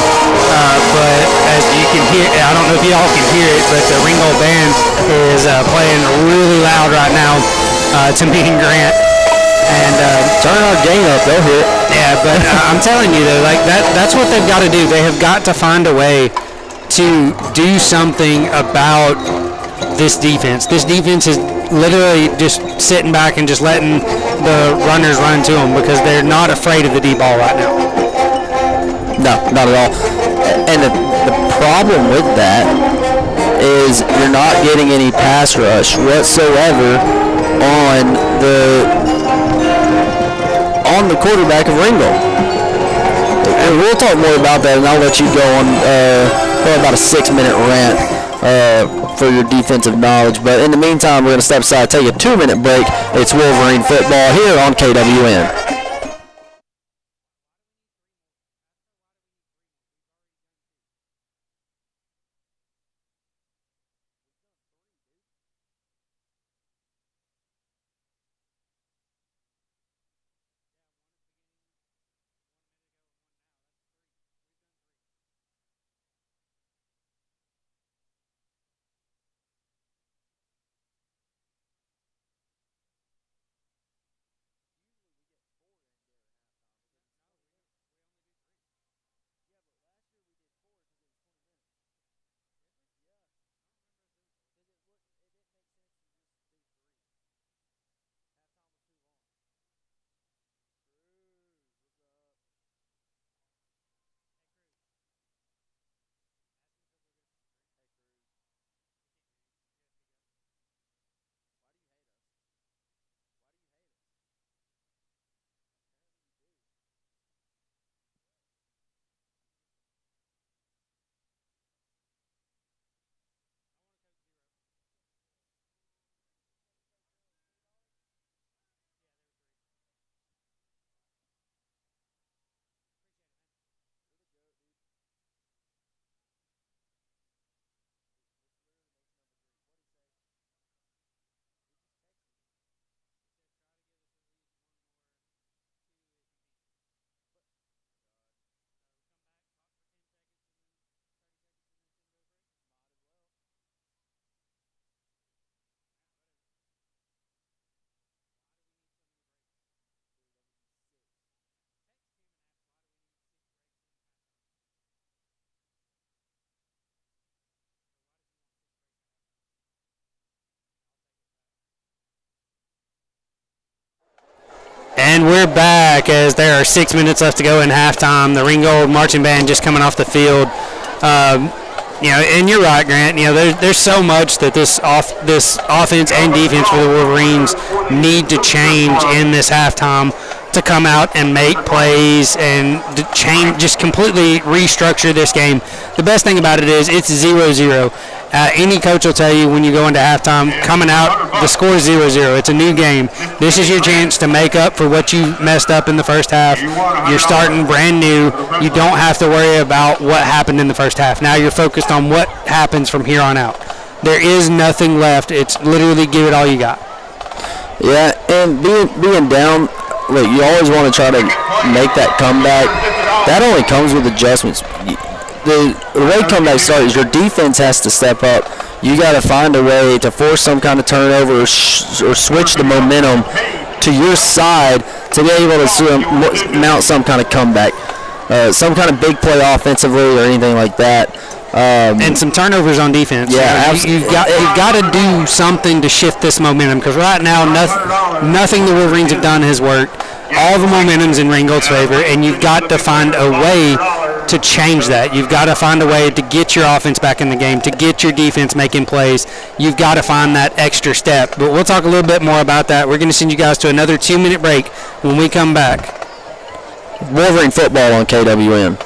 but as you can hear, I don't know if y'all can hear it, but the Ringgold band is playing really loud right now to me and Grant. And turn our gain up, they'll hit. Yeah, but I'm telling you though, like that's what they've got to do. They have got to find a way to do something about this defense. This defense is literally just sitting back and just letting the runners run to them because they're not afraid of the deep ball right now. No, not at all. And the problem with that is you're not getting any pass rush whatsoever on the quarterback of Ringgold. And we'll talk more about that, and I'll let you go on about a 6-minute rant for your defensive knowledge. But in the meantime, we're going to step aside, take a 2-minute break. It's Wolverine football here on KWN. And we're back as there are 6 minutes left to go in halftime. The Ringgold marching band just coming off the field. And you're right, Grant. There's so much that this offense and defense for the Wolverines need to change in this halftime to come out and make plays and to change, just completely restructure this game. The best thing about it is it's 0-0. Any coach will tell you when you go into halftime, coming out, the score is 0-0. It's a new game. This is your chance to make up for what you messed up in the first half. You're starting brand new. You don't have to worry about what happened in the first half. Now you're focused on what happens from here on out. There is nothing left. It's literally give it all you got. Yeah, and being down, look, you always want to try to make that comeback. That only comes with adjustments. The way comeback starts is your defense has to step up. You got to find a way to force some kind of turnover or switch the momentum to your side to be able to mount some kind of comeback, some kind of big play offensively or anything like that. And some turnovers on defense. Yeah, you've got to do something to shift this momentum, because right now nothing the Wolverines have done has worked. All the momentum's in Ringgold's favor, and you've got to find a way to change that. You've got to find a way to get your offense back in the game, to get your defense making plays. You've got to find that extra step. But we'll talk a little bit more about that. We're going to send you guys to another 2-minute break when we come back. Wolverine football on KWN.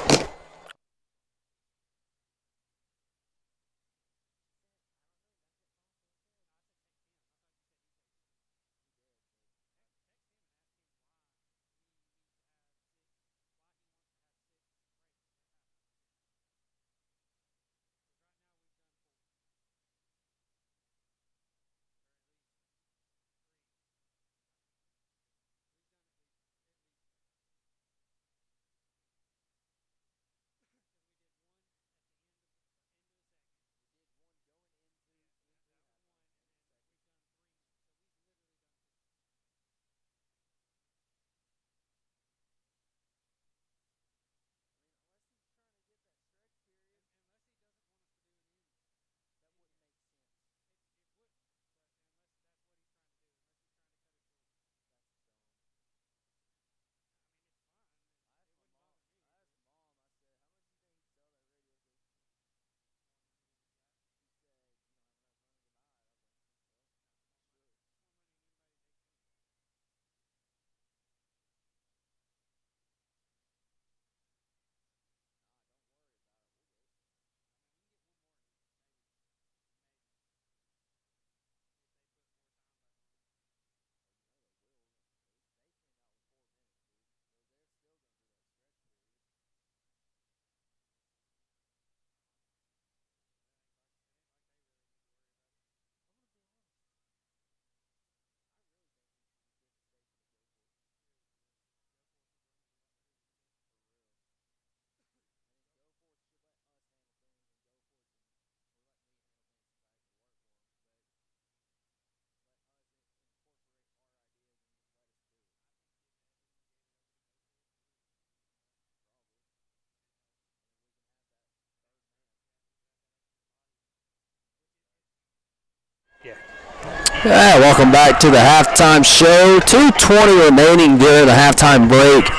Yeah, welcome back to the halftime show. 2:20 remaining during the halftime break.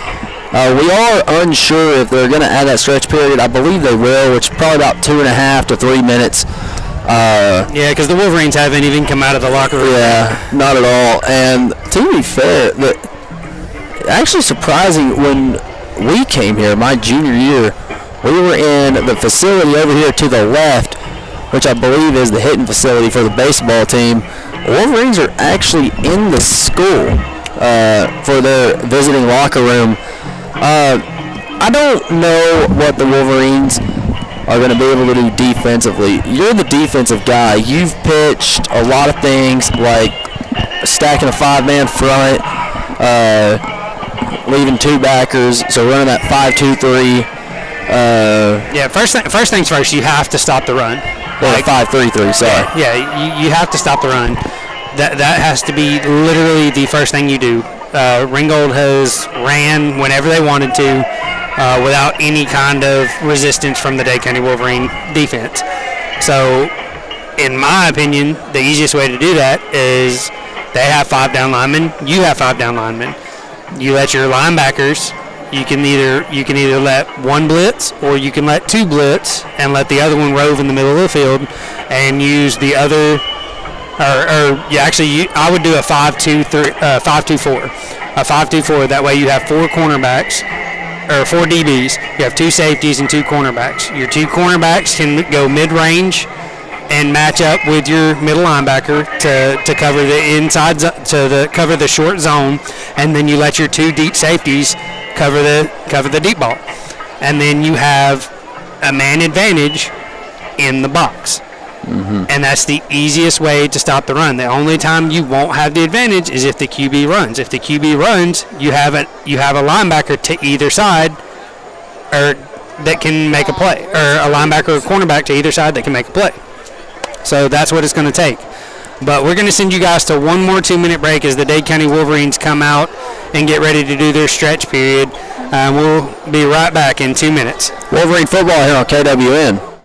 We are unsure if they're going to add that stretch period. I believe they will, which is probably about 2.5 to 3 minutes. Yeah, because the Wolverines haven't even come out of the locker room. Yeah, not at all. And to be fair, actually surprising, when we came here, my junior year, we were in the facility over here to the left, which I believe is the hitting facility for the baseball team. Wolverines are actually in the school for their visiting locker room. I don't know what the Wolverines are going to be able to do defensively. You're the defensive guy. You've pitched a lot of things like stacking a 5-man front, leaving 2 backers, so running that 5-2-3. Yeah, first things first, you have to stop the run. Or 5-3-3, sorry. Yeah, you have to stop the run. That has to be literally the first thing you do. Ringgold has ran whenever they wanted to without any kind of resistance from the Dade County Wolverine defense. So, in my opinion, the easiest way to do that is they have 5 down linemen, you have 5 down linemen. you let your linebackers. You can either let one blitz or you can let two blitz and let the other one rove in the middle of the field and use the other. I would do a 5-2-4. A 5-2-4. That way you have four cornerbacks or four DBs. You have two safeties and two cornerbacks. Your two cornerbacks can go mid-range and match up with your middle linebacker to cover the cover the short zone, and then you let your two deep safeties cover the deep ball, and then you have a man advantage in the box. And that's the easiest way to stop the run. The only time you won't have the advantage is if the QB runs. If the QB runs, you have a linebacker to either side, or that can make a play, or a linebacker or cornerback to either side that can make a play. So that's what it's going to take. But we're going to send you guys to one more 2-minute break as the Dade County Wolverines come out and get ready to do their stretch period. We'll be right back in 2 minutes. Wolverine football here on KWN.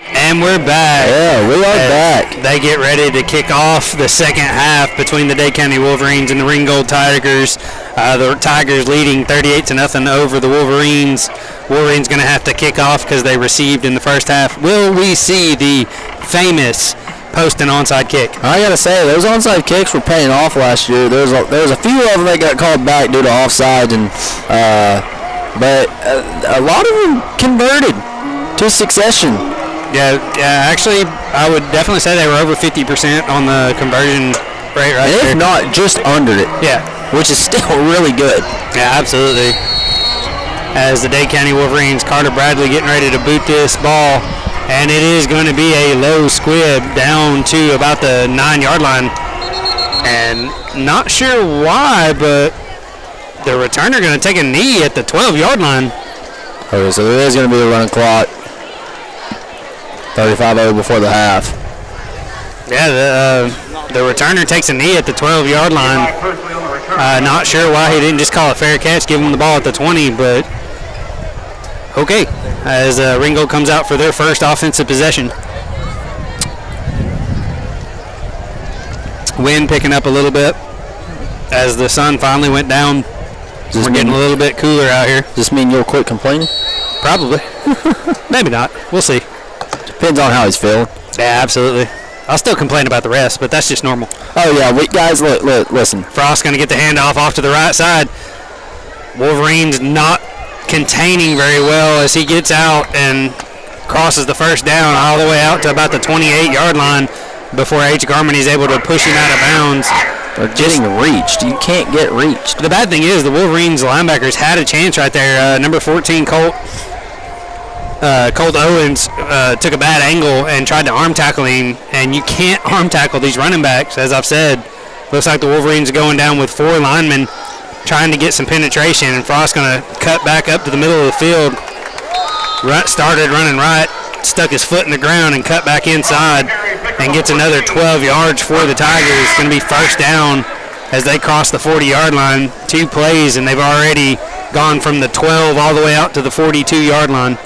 And we're back. Yeah, we are back. They get ready to kick off the second half between the Dade County Wolverines and the Ringgold Tigers. The Tigers leading 38-0 over the Wolverines. Wolverines going to have to kick off because they received in the first half. Will we see the famous post and onside kick? I gotta say, those onside kicks were paying off last year. There was a few of them that got called back due to offside, but a lot of them converted to succession. Yeah. Actually, I would definitely say they were over 50% on the conversion rate right and there. if not, just under it. Yeah. Which is still really good. Yeah, absolutely. As the Dade County Wolverines, Carter Bradley getting ready to boot this ball, and it is going to be a low squib down to about the 9-yard line. And not sure why, but the returner going to take a knee at the 12-yard line. Okay, so there is going to be a running clock. 35-0 before the half. Yeah, the returner takes a knee at the 12-yard line. Not sure why he didn't just call a fair catch, give him the ball at the 20, but okay. As Ringgold comes out for their first offensive possession. Wind picking up a little bit as the sun finally went down. We're getting a little bit cooler out here. Does this mean you'll quit complaining? Probably. Maybe not. We'll see. Depends on how he's feeling. Yeah, absolutely. I'll still complain about the rest, but that's just normal. Oh, yeah. Guys, listen. Frost going to get the handoff off to the right side. Wolverines not containing very well as he gets out and crosses the first down all the way out to about the 28-yard line before H. Garmon is able to push him out of bounds. They're getting reached. You can't get reached. The bad thing is the Wolverines linebackers had a chance right there. Number 14, Colt Owens took a bad angle and tried to arm tackle him, and you can't arm tackle these running backs, as I've said. Looks like the Wolverines are going down with 4 linemen trying to get some penetration, and Frost going to cut back up to the middle of the field. Started running right, stuck his foot in the ground and cut back inside and gets another 12 yards for the Tigers. It's going to be first down as they cross the 40-yard line. 2 plays, and they've already gone from the 12 all the way out to the 42-yard line.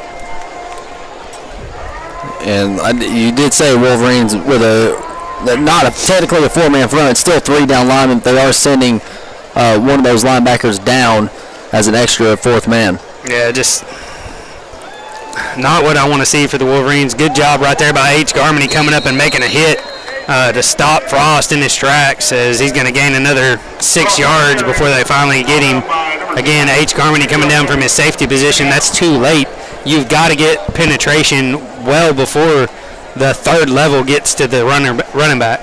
And you did say Wolverines with not technically a 4-man front. It's still 3 down linemen. They are sending one of those linebackers down as an extra 4th man. Yeah, just not what I want to see for the Wolverines. Good job right there by H. Garmany coming up and making a hit to stop Frost in his tracks, as he's going to gain another 6 yards before they finally get him. Again, H. Garmany coming down from his safety position. That's too late. You've got to get penetration well before the 3rd level gets to the running back.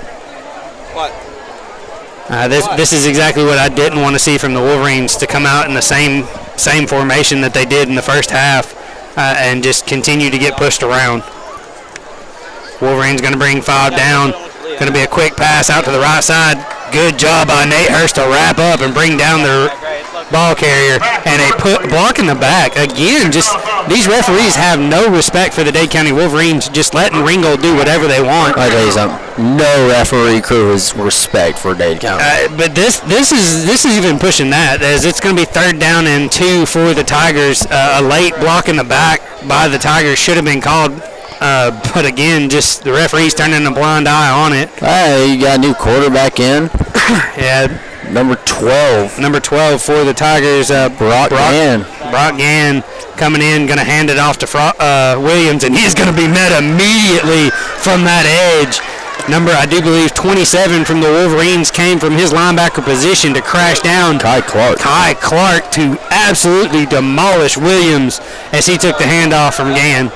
This is exactly what I didn't want to see from the Wolverines, to come out in the same formation that they did in the first half and just continue to get pushed around. Wolverines going to bring 5 down. Going to be a quick pass out to the right side. Good job by Nate Hurst to wrap up and bring down the ball carrier, and a block in the back. Again, just these referees have no respect for the Dade County Wolverines, just letting Ringgold do whatever they want. I tell you something, no referee crew has respect for Dade County. But this is even pushing that, as it's going to be 3rd down and 2 for the Tigers. A late block in the back by the Tigers should have been called, but again, just the referees turning a blind eye on it. Hey, you got a new quarterback in. Yeah. Number 12. Number 12 for the Tigers, Brock Gann coming in, going to hand it off to Williams, and he's going to be met immediately from that edge. Number, I do believe, 27 from the Wolverines came from his linebacker position to crash down. Kai Clark to absolutely demolish Williams as he took the handoff from Gann.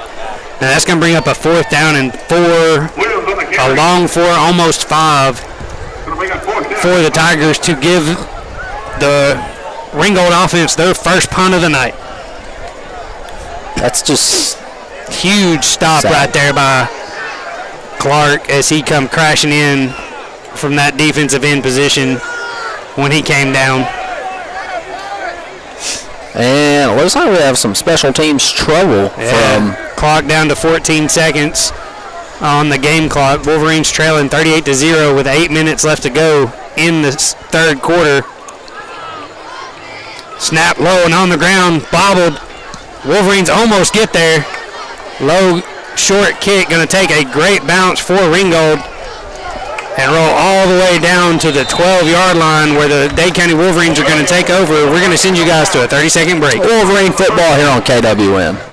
Now that's going to bring up a 4th down and 4, a long 4, almost 5. For the Tigers to give the Ringgold offense their first punt of the night. That's just huge stop sad. Right there by Clark as he come crashing in from that defensive end position when he came down. And it looks like we have some special teams trouble from clock down to 14 seconds on the game clock. Wolverines trailing 38-0 with 8 minutes left to go in the 3rd quarter. Snap low and on the ground, bobbled. Wolverines almost get there. Low, short kick, going to take a great bounce for Ringgold and roll all the way down to the 12-yard line where the Dade County Wolverines are going to take over. We're going to send you guys to a 30-second break. Wolverine football here on KWN.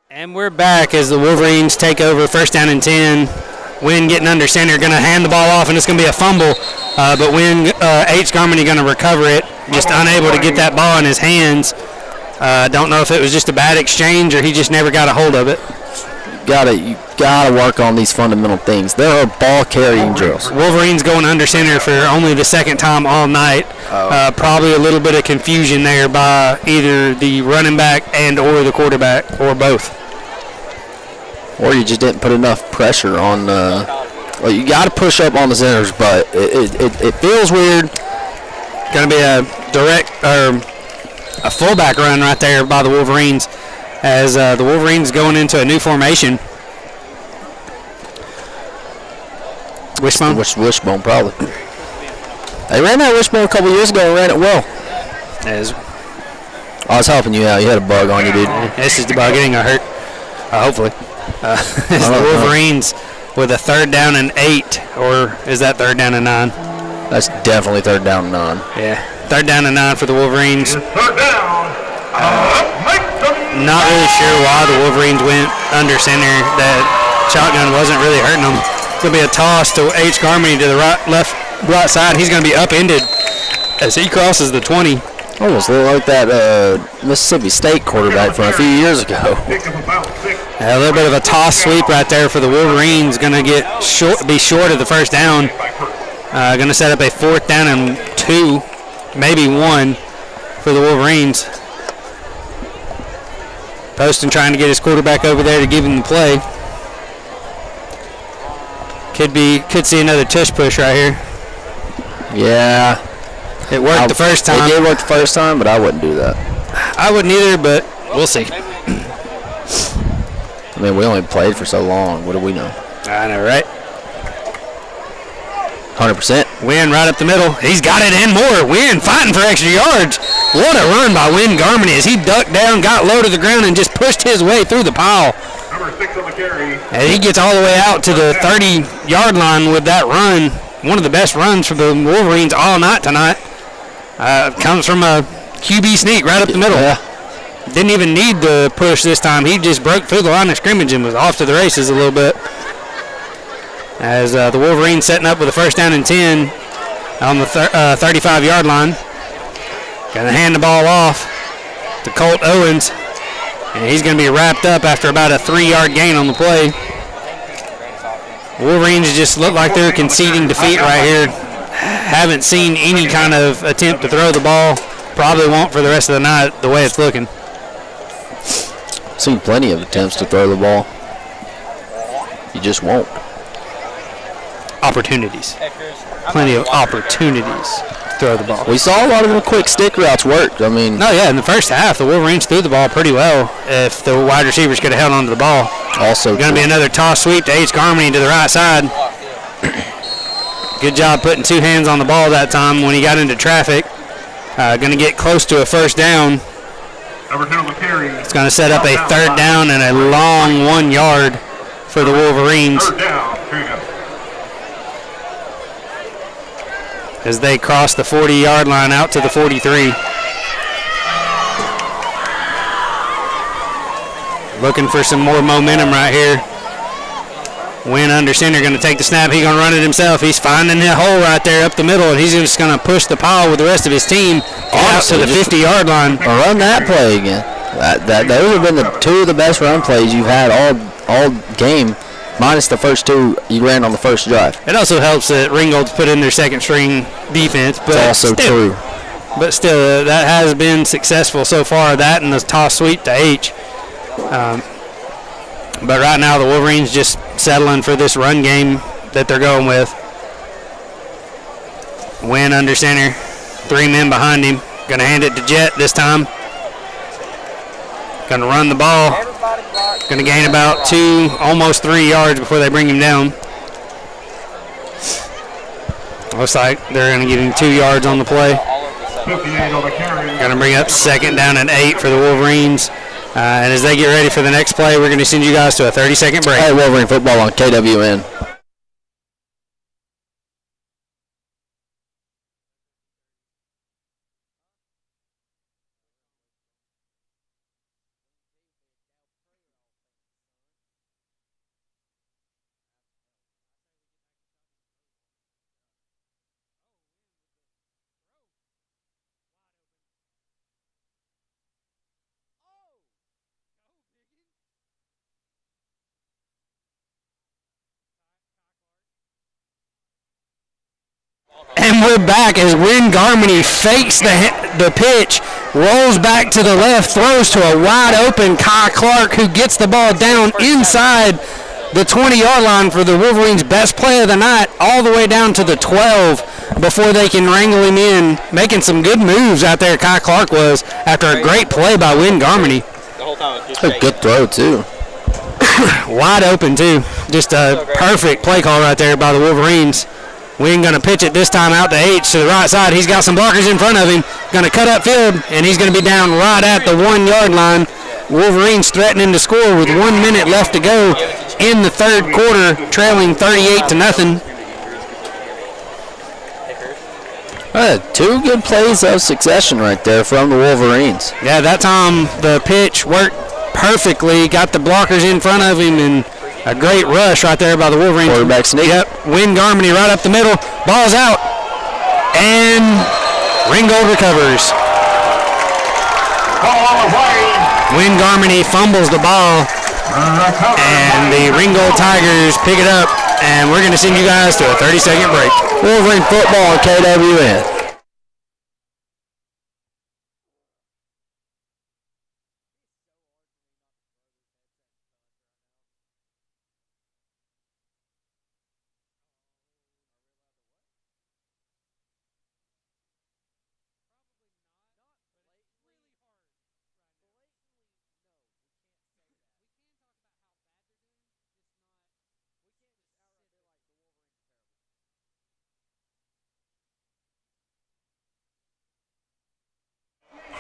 And we're back as the Wolverines take over, 1st down and 10. Wynn getting under center, going to hand the ball off, and it's going to be a fumble. But Wynn, H. Garmany going to recover it, just unable to get that ball in his hands. Don't know if it was just a bad exchange or he just never got a hold of it. You gotta work on these fundamental things. There are ball carrying drills. Wolverines going under center for only the 2nd time all night. Probably a little bit of confusion there by either the running back and or the quarterback, or both. Or you just didn't put enough pressure on. Well, you got to push up on the centers, but it feels weird. Going to be a direct or a fullback run right there by the Wolverines, as the Wolverines going into a new formation. Wishbone? Wishbone, probably. They ran that wishbone a couple years ago and ran it well. I was helping you out. You had a bug on you, dude. This is the bug. It ain't going to hurt. Hopefully. The Wolverines with a 3rd down and 8, or is that 3rd down and 9? That's definitely 3rd down and 9. Yeah, 3rd down and 9 for the Wolverines. 3rd down. Not really sure why the Wolverines went under center. That shotgun wasn't really hurting them. It's going to be a toss to H. Garmany to the right side. He's going to be upended as he crosses the 20. Almost looked like that Mississippi State quarterback from a few years ago. A little bit of a toss sweep right there for the Wolverines. Going to be short of the 1st down. Going to set up a 4th down and 2, maybe 1 for the Wolverines. Poston trying to get his quarterback over there to give him the play. Could see another tush push right here. Yeah. It worked the first time. It did work the first time, but I wouldn't do that. I wouldn't either, but we'll see. I mean, we only played for so long. What do we know? I know, right? 100%. Wynn right up the middle. He's got it and more. Wynn fighting for extra yards. What a run by Wynn Garmany as he ducked down, got low to the ground, and just pushed his way through the pile. Number 6 on the carry. And he gets all the way out to the 30-yard line with that run. One of the best runs for the Wolverines all night tonight. Comes from a QB sneak right up the middle. Yeah. Didn't even need the push this time. He just broke through the line of scrimmage and was off to the races a little bit. As the Wolverines setting up with a 1st down and 10 on the 35-yard line. Going to hand the ball off to Colt Owens. And he's going to be wrapped up after about a 3-yard gain on the play. Wolverines just look like they're conceding defeat right here. Haven't seen any kind of attempt to throw the ball. Probably won't for the rest of the night the way it's looking. Seen plenty of attempts to throw the ball. You just won't. Opportunities. Plenty of opportunities to throw the ball. We saw a lot of the quick stick routes work. I mean, No, yeah, in the first half, the Wolverines threw the ball pretty well if the wide receivers could have held onto the ball. also Going to be another toss sweep to H. Garmany to the right side. Good job putting 2 hands on the ball that time when he got into traffic. Going to get close to a 1st down. Number 2 on the carry. It's going to set up a 3rd down and a long 1 yard for the Wolverines 3rd down. as they cross the 40-yard line out to the 43. Looking for some more momentum right here. Wynn under center, going to take the snap. He's going to run it himself. He's finding that hole right there up the middle, and he's just going to push the pile with the rest of his team out to the 50-yard line. run that play again. Those have been the 2 of the best run plays you've had all game, minus the first 2 you ran on the first drive. It also helps that Ringgold's put in their 2nd string defense. But It's also still, true. But still, that has been successful so far. That and the toss sweep to H. But right now, the Wolverines just settling for this run game that they're going with. Wynn under center. 3 men behind him. Going to hand it to Jet this time. Going to run the ball. Going to gain about 2, almost 3 yards before they bring him down. Looks like they're going to give him 2 yards on the play. 58 on the carry. Going to bring up 2nd down and 8 for the Wolverines. And as they get ready for the next play, we're going to send you guys to a 30-second break. Hey, Wolverine football on KWN. And we're back as Wynn Garmany fakes the pitch, rolls back to the left, throws to a wide open Kai Clark, who gets the ball down inside the 20-yard line for the Wolverines' best play of the night, all the way down to the 12 before they can wrangle him in. Making some good moves out there, Kai Clark was, after a great play by Wynn Garmany. A good throw, too. Wide open, too. Just a perfect play call right there by the Wolverines. Wynn going to pitch it this time out to H to the right side. He's got some blockers in front of him. Going to cut upfield, and he's going to be down right at the 1-yard line. Wolverines threatening to score with 1 minute left to go in the third quarter, trailing 38-0. Two good plays of succession right there from the Wolverines. Yeah, that time the pitch worked perfectly, got the blockers in front of him, and a great rush right there by the Wolverines. Quarterback sneak. Yep, Win Garmany right up the middle, ball's out, and Ringgold recovers. Ball on the way. Win Garmany fumbles the ball, and the Ringgold Tigers pick it up, and we're going to send you guys to a 30-second break. Wolverine football on KWN.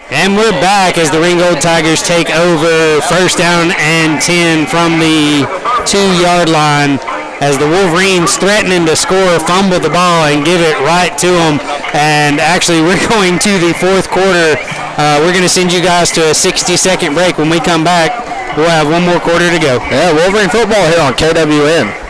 And we're back as the Ringgold Tigers take over first down and 10 from the 2-yard line as the Wolverines threatening to score, fumble the ball and give it right to them. And actually we're going to the fourth quarter. We're going to send you guys to a 60-second break. When we come back, we'll have one more quarter to go. Yeah, Wolverine football here on KWN.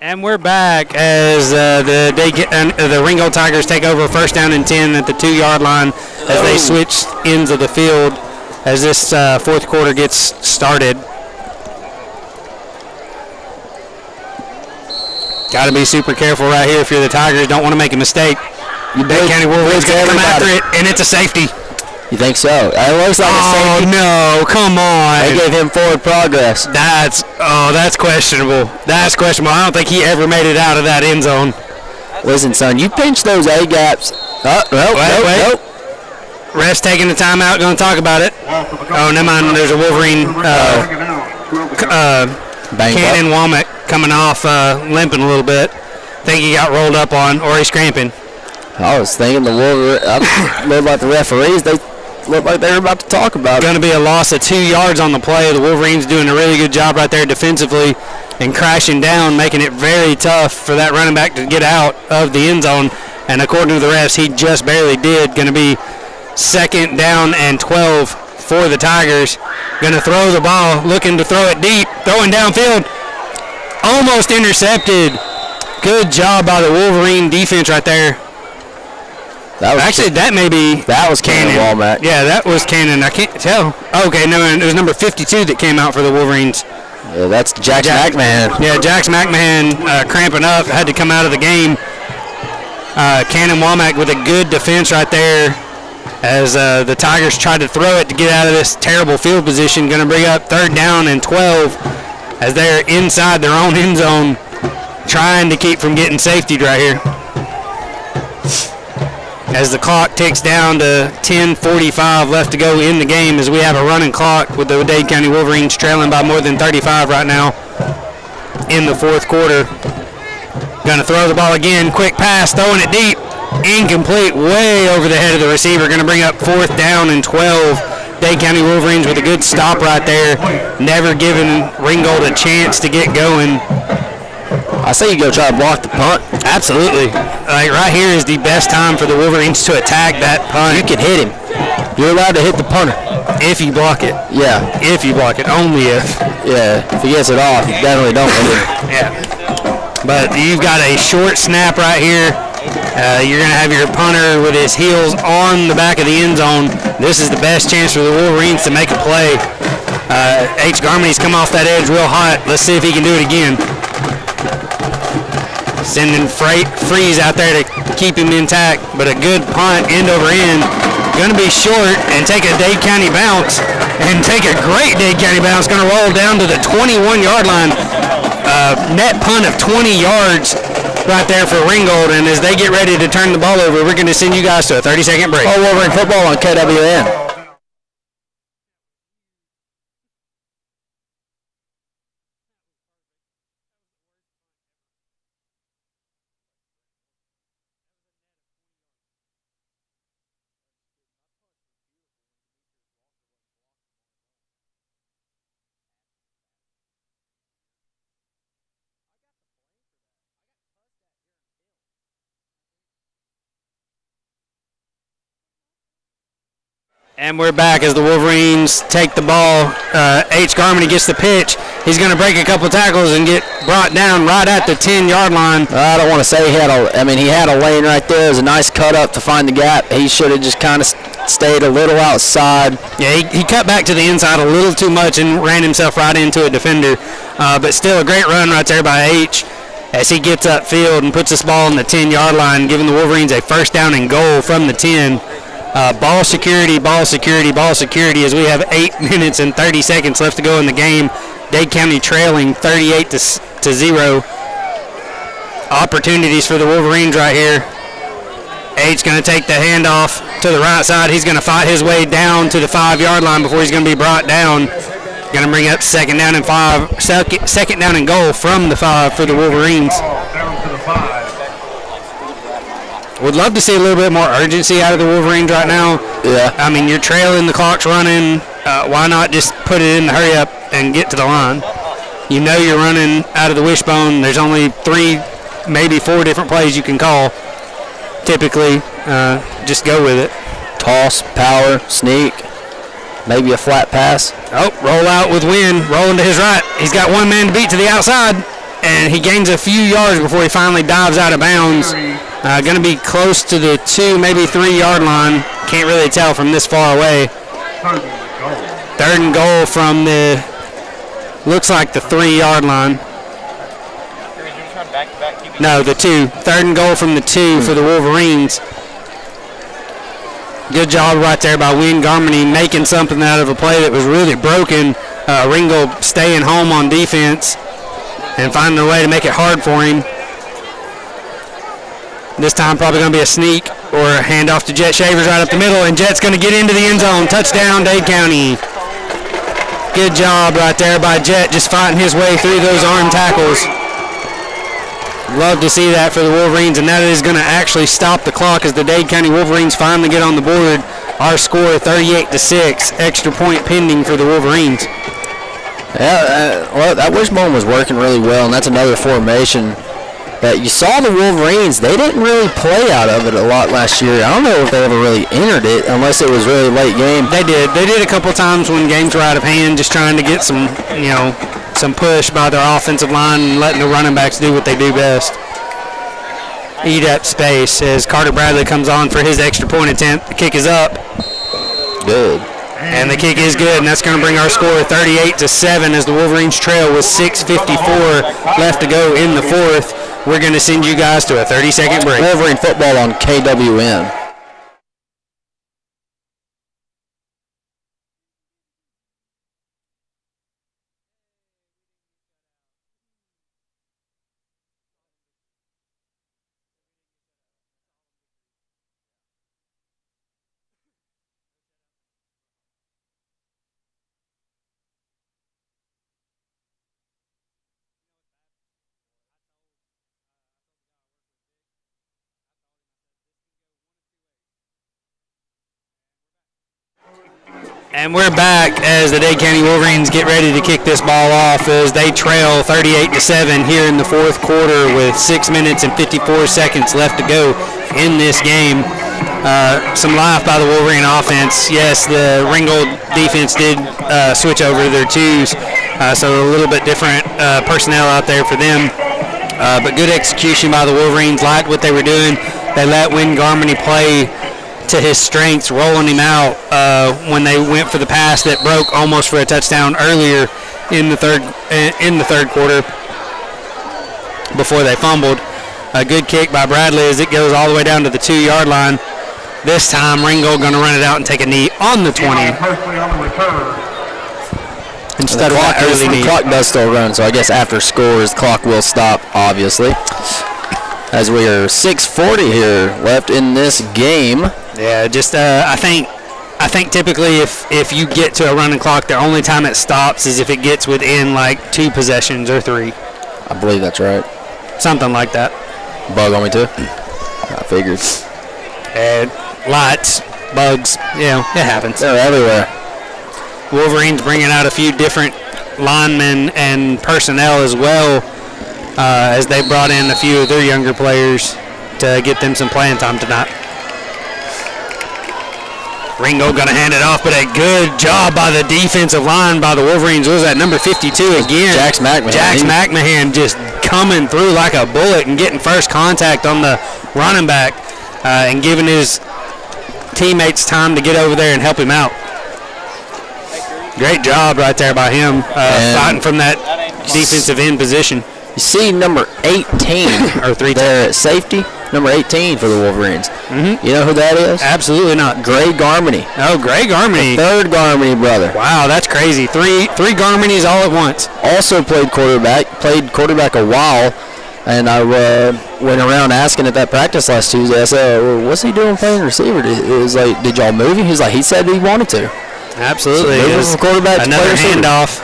And we're back as the Ringgold Tigers take over first down and 10 at the 2-yard line as they switch ends of the field as this fourth quarter gets started. Got to be super careful right here if you're the Tigers. Don't want to make a mistake. Dade County Wolverines going to come after it, and it's a safety. You think so? It looks like a safety. No, come on. They gave him forward progress. That's questionable. That's questionable. I don't think he ever made it out of that end zone. Listen, son, you pinch those A gaps. Nope. Ref's taking the timeout, going to talk about it. Oh, never mind. There's a Wolverine Cannon Womack coming off, limping a little bit. Think he got rolled up on, or he's cramping. I was thinking the Wolverine, looked like the referees, they looked like they were about to talk about it. Going to be a loss of 2 yards on the play. The Wolverines doing a really good job right there defensively and crashing down, making it very tough for that running back to get out of the end zone. And according to the refs, he just barely did. Going to be second down and 12 for the Tigers. Going to throw the ball, looking to throw it deep, throwing downfield. Almost intercepted. Good job by the Wolverine defense right there. That was Cannon. Womack. Yeah, that was Cannon. I can't tell. Okay, no, it was number 52 that came out for the Wolverines. Yeah, that's Jax McMahon. Yeah, Jax McMahon cramping up, had to come out of the game. Cannon Womack with a good defense right there as the Tigers tried to throw it to get out of this terrible field position. Going to bring up third down and 12 as they're inside their own end zone trying to keep from getting safetied right here. As the clock ticks down to 10:45 left to go in the game as we have a running clock with the Dade County Wolverines trailing by more than 35 right now in the fourth quarter. Going to throw the ball again. Quick pass, throwing it deep. Incomplete, way over the head of the receiver. Going to bring up fourth down and 12. Dade County Wolverines with a good stop right there. Never giving Ringgold a chance to get going. I say you go try to block the punt. Absolutely. Like right here is the best time for the Wolverines to attack that punt. You can hit him. You're allowed to hit the punter. If you block it. Yeah. If you block it. Only if. Yeah. If he gets it off, you definitely don't win it. Yeah. But you've got a short snap right here. You're going to have your punter with his heels on the back of the end zone. This is the best chance for the Wolverines to make a play. H. Garmony's come off that edge real hot. Let's see if he can do it again. Sending Freeze out there to keep him intact, but a good punt end over end. Going to be short and take a Dade County bounce, and take a great Dade County bounce. Going to roll down to the 21-yard line. Net punt of 20 yards right there for Ringgold, and as they get ready to turn the ball over, we're going to send you guys to a 30-second break. Oh, Wolverine football on KWN. And we're back as the Wolverines take the ball. H. Garmony gets the pitch. He's going to break a couple tackles and get brought down right at the 10-yard line. I don't want to say he had a lane right there. It was a nice cut up to find the gap. He should have just kind of stayed a little outside. Yeah, he cut back to the inside a little too much and ran himself right into a defender. But still a great run right there by H as he gets upfield and puts this ball on the 10-yard line, giving the Wolverines a first down and goal from the 10. Ball security, ball security, ball security as we have 8 minutes and 30 seconds left to go in the game. Dade County trailing 38-0. Opportunities for the Wolverines right here. H going to take the handoff to the right side. He's going to fight his way down to the 5-yard line before he's going to be brought down. Going to bring up second down and goal from the 5 for the Wolverines. Down to the 5. Would love to see a little bit more urgency out of the Wolverines right now. Yeah. I mean, you're trailing, the clock's running. Why not just put it in the hurry up and get to the line? You know you're running out of the wishbone. There's only 3, maybe 4 different plays you can call. Typically, just go with it. Toss, power, sneak, maybe a flat pass. Oh, roll out with Wynn, rolling to his right. He's got one man to beat to the outside, and he gains a few yards before he finally dives out of bounds. Going to be close to the 2, maybe 3-yard line. Can't really tell from this far away. Third and goal from the, looks like the 3-yard line. No, the 2. Third and goal from the 2 for the Wolverines. Good job right there by Wynn Garmony making something out of a play that was really broken. Ringgold staying home on defense and finding a way to make it hard for him. This time probably going to be a sneak or a handoff to Jet Shavers right up the middle, and Jet's going to get into the end zone. Touchdown, Dade County. Good job right there by Jet, just fighting his way through those arm tackles. Love to see that for the Wolverines, and that is going to actually stop the clock as the Dade County Wolverines finally get on the board. Our score 38-6, extra point pending for the Wolverines. Yeah, well, that wishbone was working really well, and that's another formation. But you saw the Wolverines, they didn't really play out of it a lot last year. I don't know if they ever really entered it unless it was really late game. They did. They did a couple times when games were out of hand, just trying to get some, some push by their offensive line and letting the running backs do what they do best. Eat up space as Carter Bradley comes on for his extra point attempt. The kick is up. Good. And the kick is good, and that's going to bring our score 38-7 as the Wolverines trail with 6:54 left to go in the 4th. We're going to send you guys to a 30-second break. Wolverine football on KWN. And we're back as the Dade County Wolverines get ready to kick this ball off as they trail 38-7 here in the 4th quarter with 6 minutes and 54 seconds left to go in this game. some life by the Wolverine offense. Yes, the Ringgold defense did switch over to their twos, so a little bit different personnel out there for them. But good execution by the Wolverines. Liked what they were doing. They let Win Garmony play to his strengths, rolling him out when they went for the pass that broke almost for a touchdown earlier in the third quarter before they fumbled. A good kick by Bradley as it goes all the way down to the 2-yard line. This time, Ringgold going to run it out and take a knee on the 20. Personally on the return. Instead of that early knee. The clock does still run, so I guess after scores, the clock will stop, obviously. As we are 6:40 here left in this game. Yeah, just I think typically if you get to a running clock, the only time it stops is if it gets within like 2 possessions or 3. I believe that's right. Something like that. Bug on me too? I figured. And lights, bugs, it happens. They're everywhere. Wolverines bringing out a few different linemen and personnel as well, as they brought in a few of their younger players to get them some playing time tonight. Ringgold going to hand it off, but a good job by the defensive line by the Wolverines. What was that, number 52 again? Jax McMahon. Jax McMahon just coming through like a bullet and getting first contact on the running back and giving his teammates time to get over there and help him out. Great job right there by him, fighting from that defensive end position. You see number 18 or 3 there at safety, number 18 for the Wolverines. Mm-hmm. You know who that is? Absolutely not. Gray Garmony. Oh, Gray Garmony. The third Garmony brother. Wow, that's crazy. Three Garmonys all at once. Also played quarterback a while, and I went around asking at that practice last Tuesday. I said, well, what's he doing playing receiver? It was like, did y'all move him? He's like, he said he wanted to. Absolutely. So it was quarterback another handoff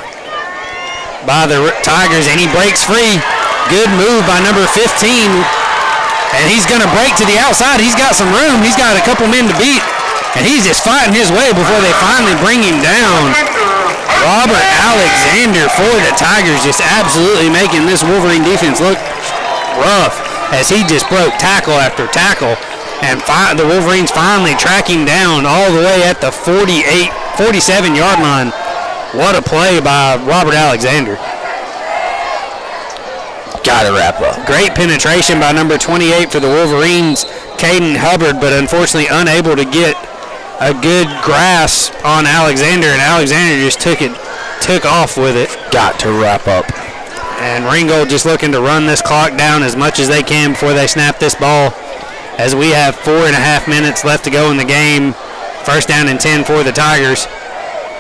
by the Tigers, and he breaks free. Good move by number 15, and he's going to break to the outside. He's got some room. He's got a couple men to beat, and he's just fighting his way before they finally bring him down. Robert Alexander for the Tigers, just absolutely making this Wolverine defense look rough as he just broke tackle after tackle, and the Wolverines finally tracking down all the way at the 47-yard line. What a play by Robert Alexander. Got to wrap up. Great penetration by number 28 for the Wolverines, Caden Hubbard, but unfortunately unable to get a good grasp on Alexander, and Alexander just took off with it. Got to wrap up. And Ringgold just looking to run this clock down as much as they can before they snap this ball, as we have 4.5 minutes left to go in the game. First down and 10 for the Tigers.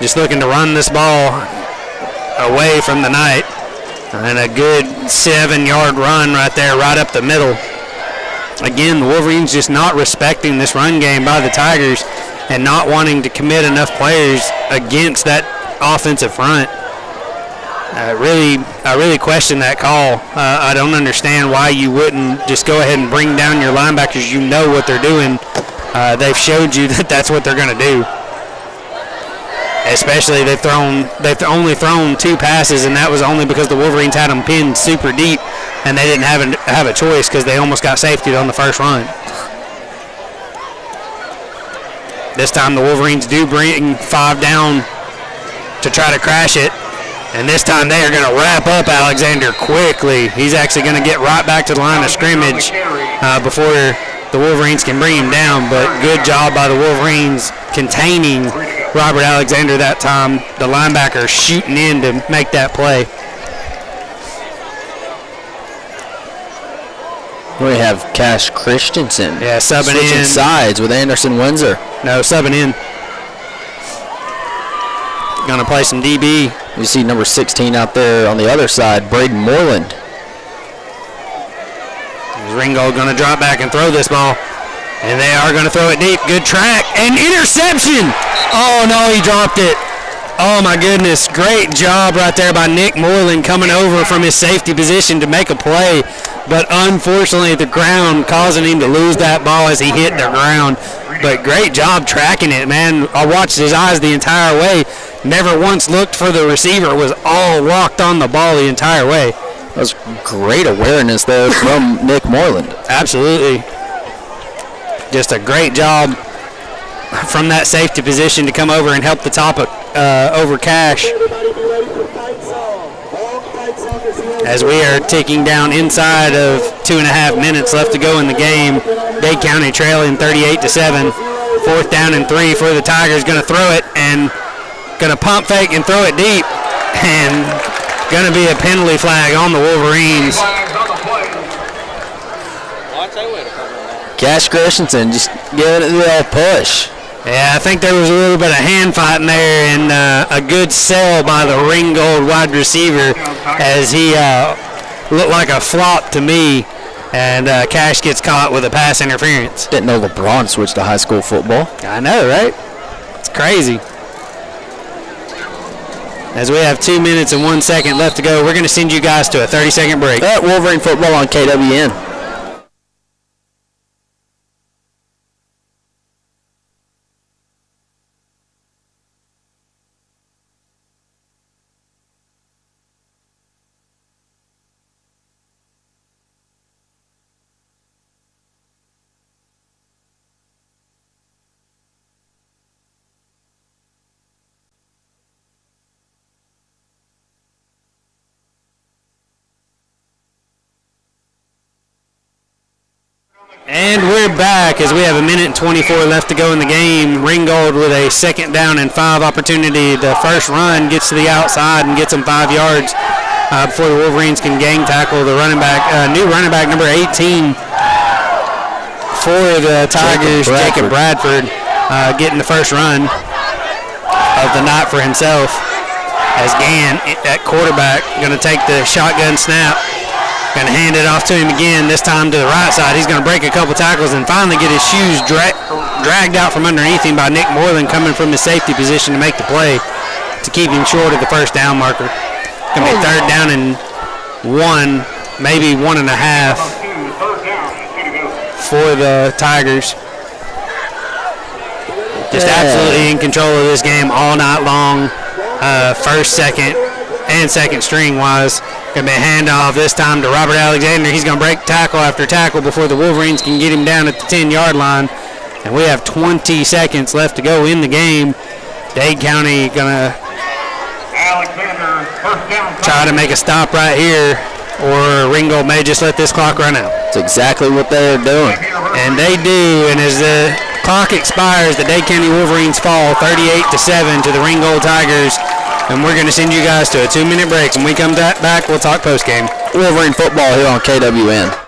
Just looking to run this ball away from the night. And a good 7-yard run right there, right up the middle. Again, the Wolverines just not respecting this run game by the Tigers and not wanting to commit enough players against that offensive front. I really question that call. I don't understand why you wouldn't just go ahead and bring down your linebackers. You know what they're doing. They've showed you that that's what they're going to do. Especially they've only thrown 2 passes, and that was only because the Wolverines had them pinned super deep, and they didn't have a choice because they almost got safetied on the first run. This time the Wolverines do bring 5 down to try to crash it, and this time they are going to wrap up Alexander quickly. He's actually going to get right back to the line of scrimmage before the Wolverines can bring him down, but good job by the Wolverines containing Robert Alexander that time. The linebacker shooting in to make that play. We have Cash Christensen. Yeah, subbing switching in. sides with Anderson Windsor. No, subbing in. Going to play some DB. You see number 16 out there on the other side, Braden Moreland. Ringgold going to drop back and throw this ball. And they are going to throw it deep. Good track. And interception. Oh, no, he dropped it. Oh, my goodness. Great job right there by Nick Moreland coming over from his safety position to make a play. But unfortunately, the ground causing him to lose that ball as he hit the ground. But great job tracking it, man. I watched his eyes the entire way. Never once looked for the receiver. Was all locked on the ball the entire way. That was great awareness there from Nick Moreland. Absolutely. Just a great job from that safety position to come over and help the top over Cash. As we are ticking down inside of 2.5 minutes left to go in the game. Dade County trailing 38-7. 4th down and 3 for the Tigers. Going to throw it and going to pump fake and throw it deep. And going to be a penalty flag on the Wolverines. Cash Christensen just giving it the old push. Yeah, I think there was a little bit of hand fighting there and a good sell by the Ringgold wide receiver as he looked like a flop to me, and Cash gets caught with a pass interference. Didn't know LeBron switched to high school football. I know, right? It's crazy. As we have 2 minutes and 1 second left to go, we're going to send you guys to a 30-second break. Wolverine football on KWN. And we're back as we have 1 minute and 24 left to go in the game. Ringgold with a 2nd down and 5 opportunity. The first run gets to the outside and gets them 5 yards before the Wolverines can gang tackle the running back, new running back number 18 for the Tigers, Jacob Bradford, getting the first run of the night for himself. As Gann at quarterback going to take the shotgun snap. Going to hand it off to him again, this time to the right side. He's going to break a couple tackles and finally get his shoes dragged out from underneath him by Nick Moreland coming from his safety position to make the play to keep him short of the first down marker. Going to be 3rd down and 1, maybe 1.5 for the Tigers. Just absolutely in control of this game all night long. First, second, and second string wise. Going to be a handoff this time to Robert Alexander. He's going to break tackle after tackle before the Wolverines can get him down at the 10-yard line. And we have 20 seconds left to go in the game. Dade County going to try to make a stop right here, or Ringgold may just let this clock run out. That's exactly what they are doing. And they do, and as the clock expires, the Dade County Wolverines fall 38-7 to the Ringgold Tigers. And we're going to send you guys to a 2-minute break. When we come back, we'll talk post-game. Wolverine football here on KWN.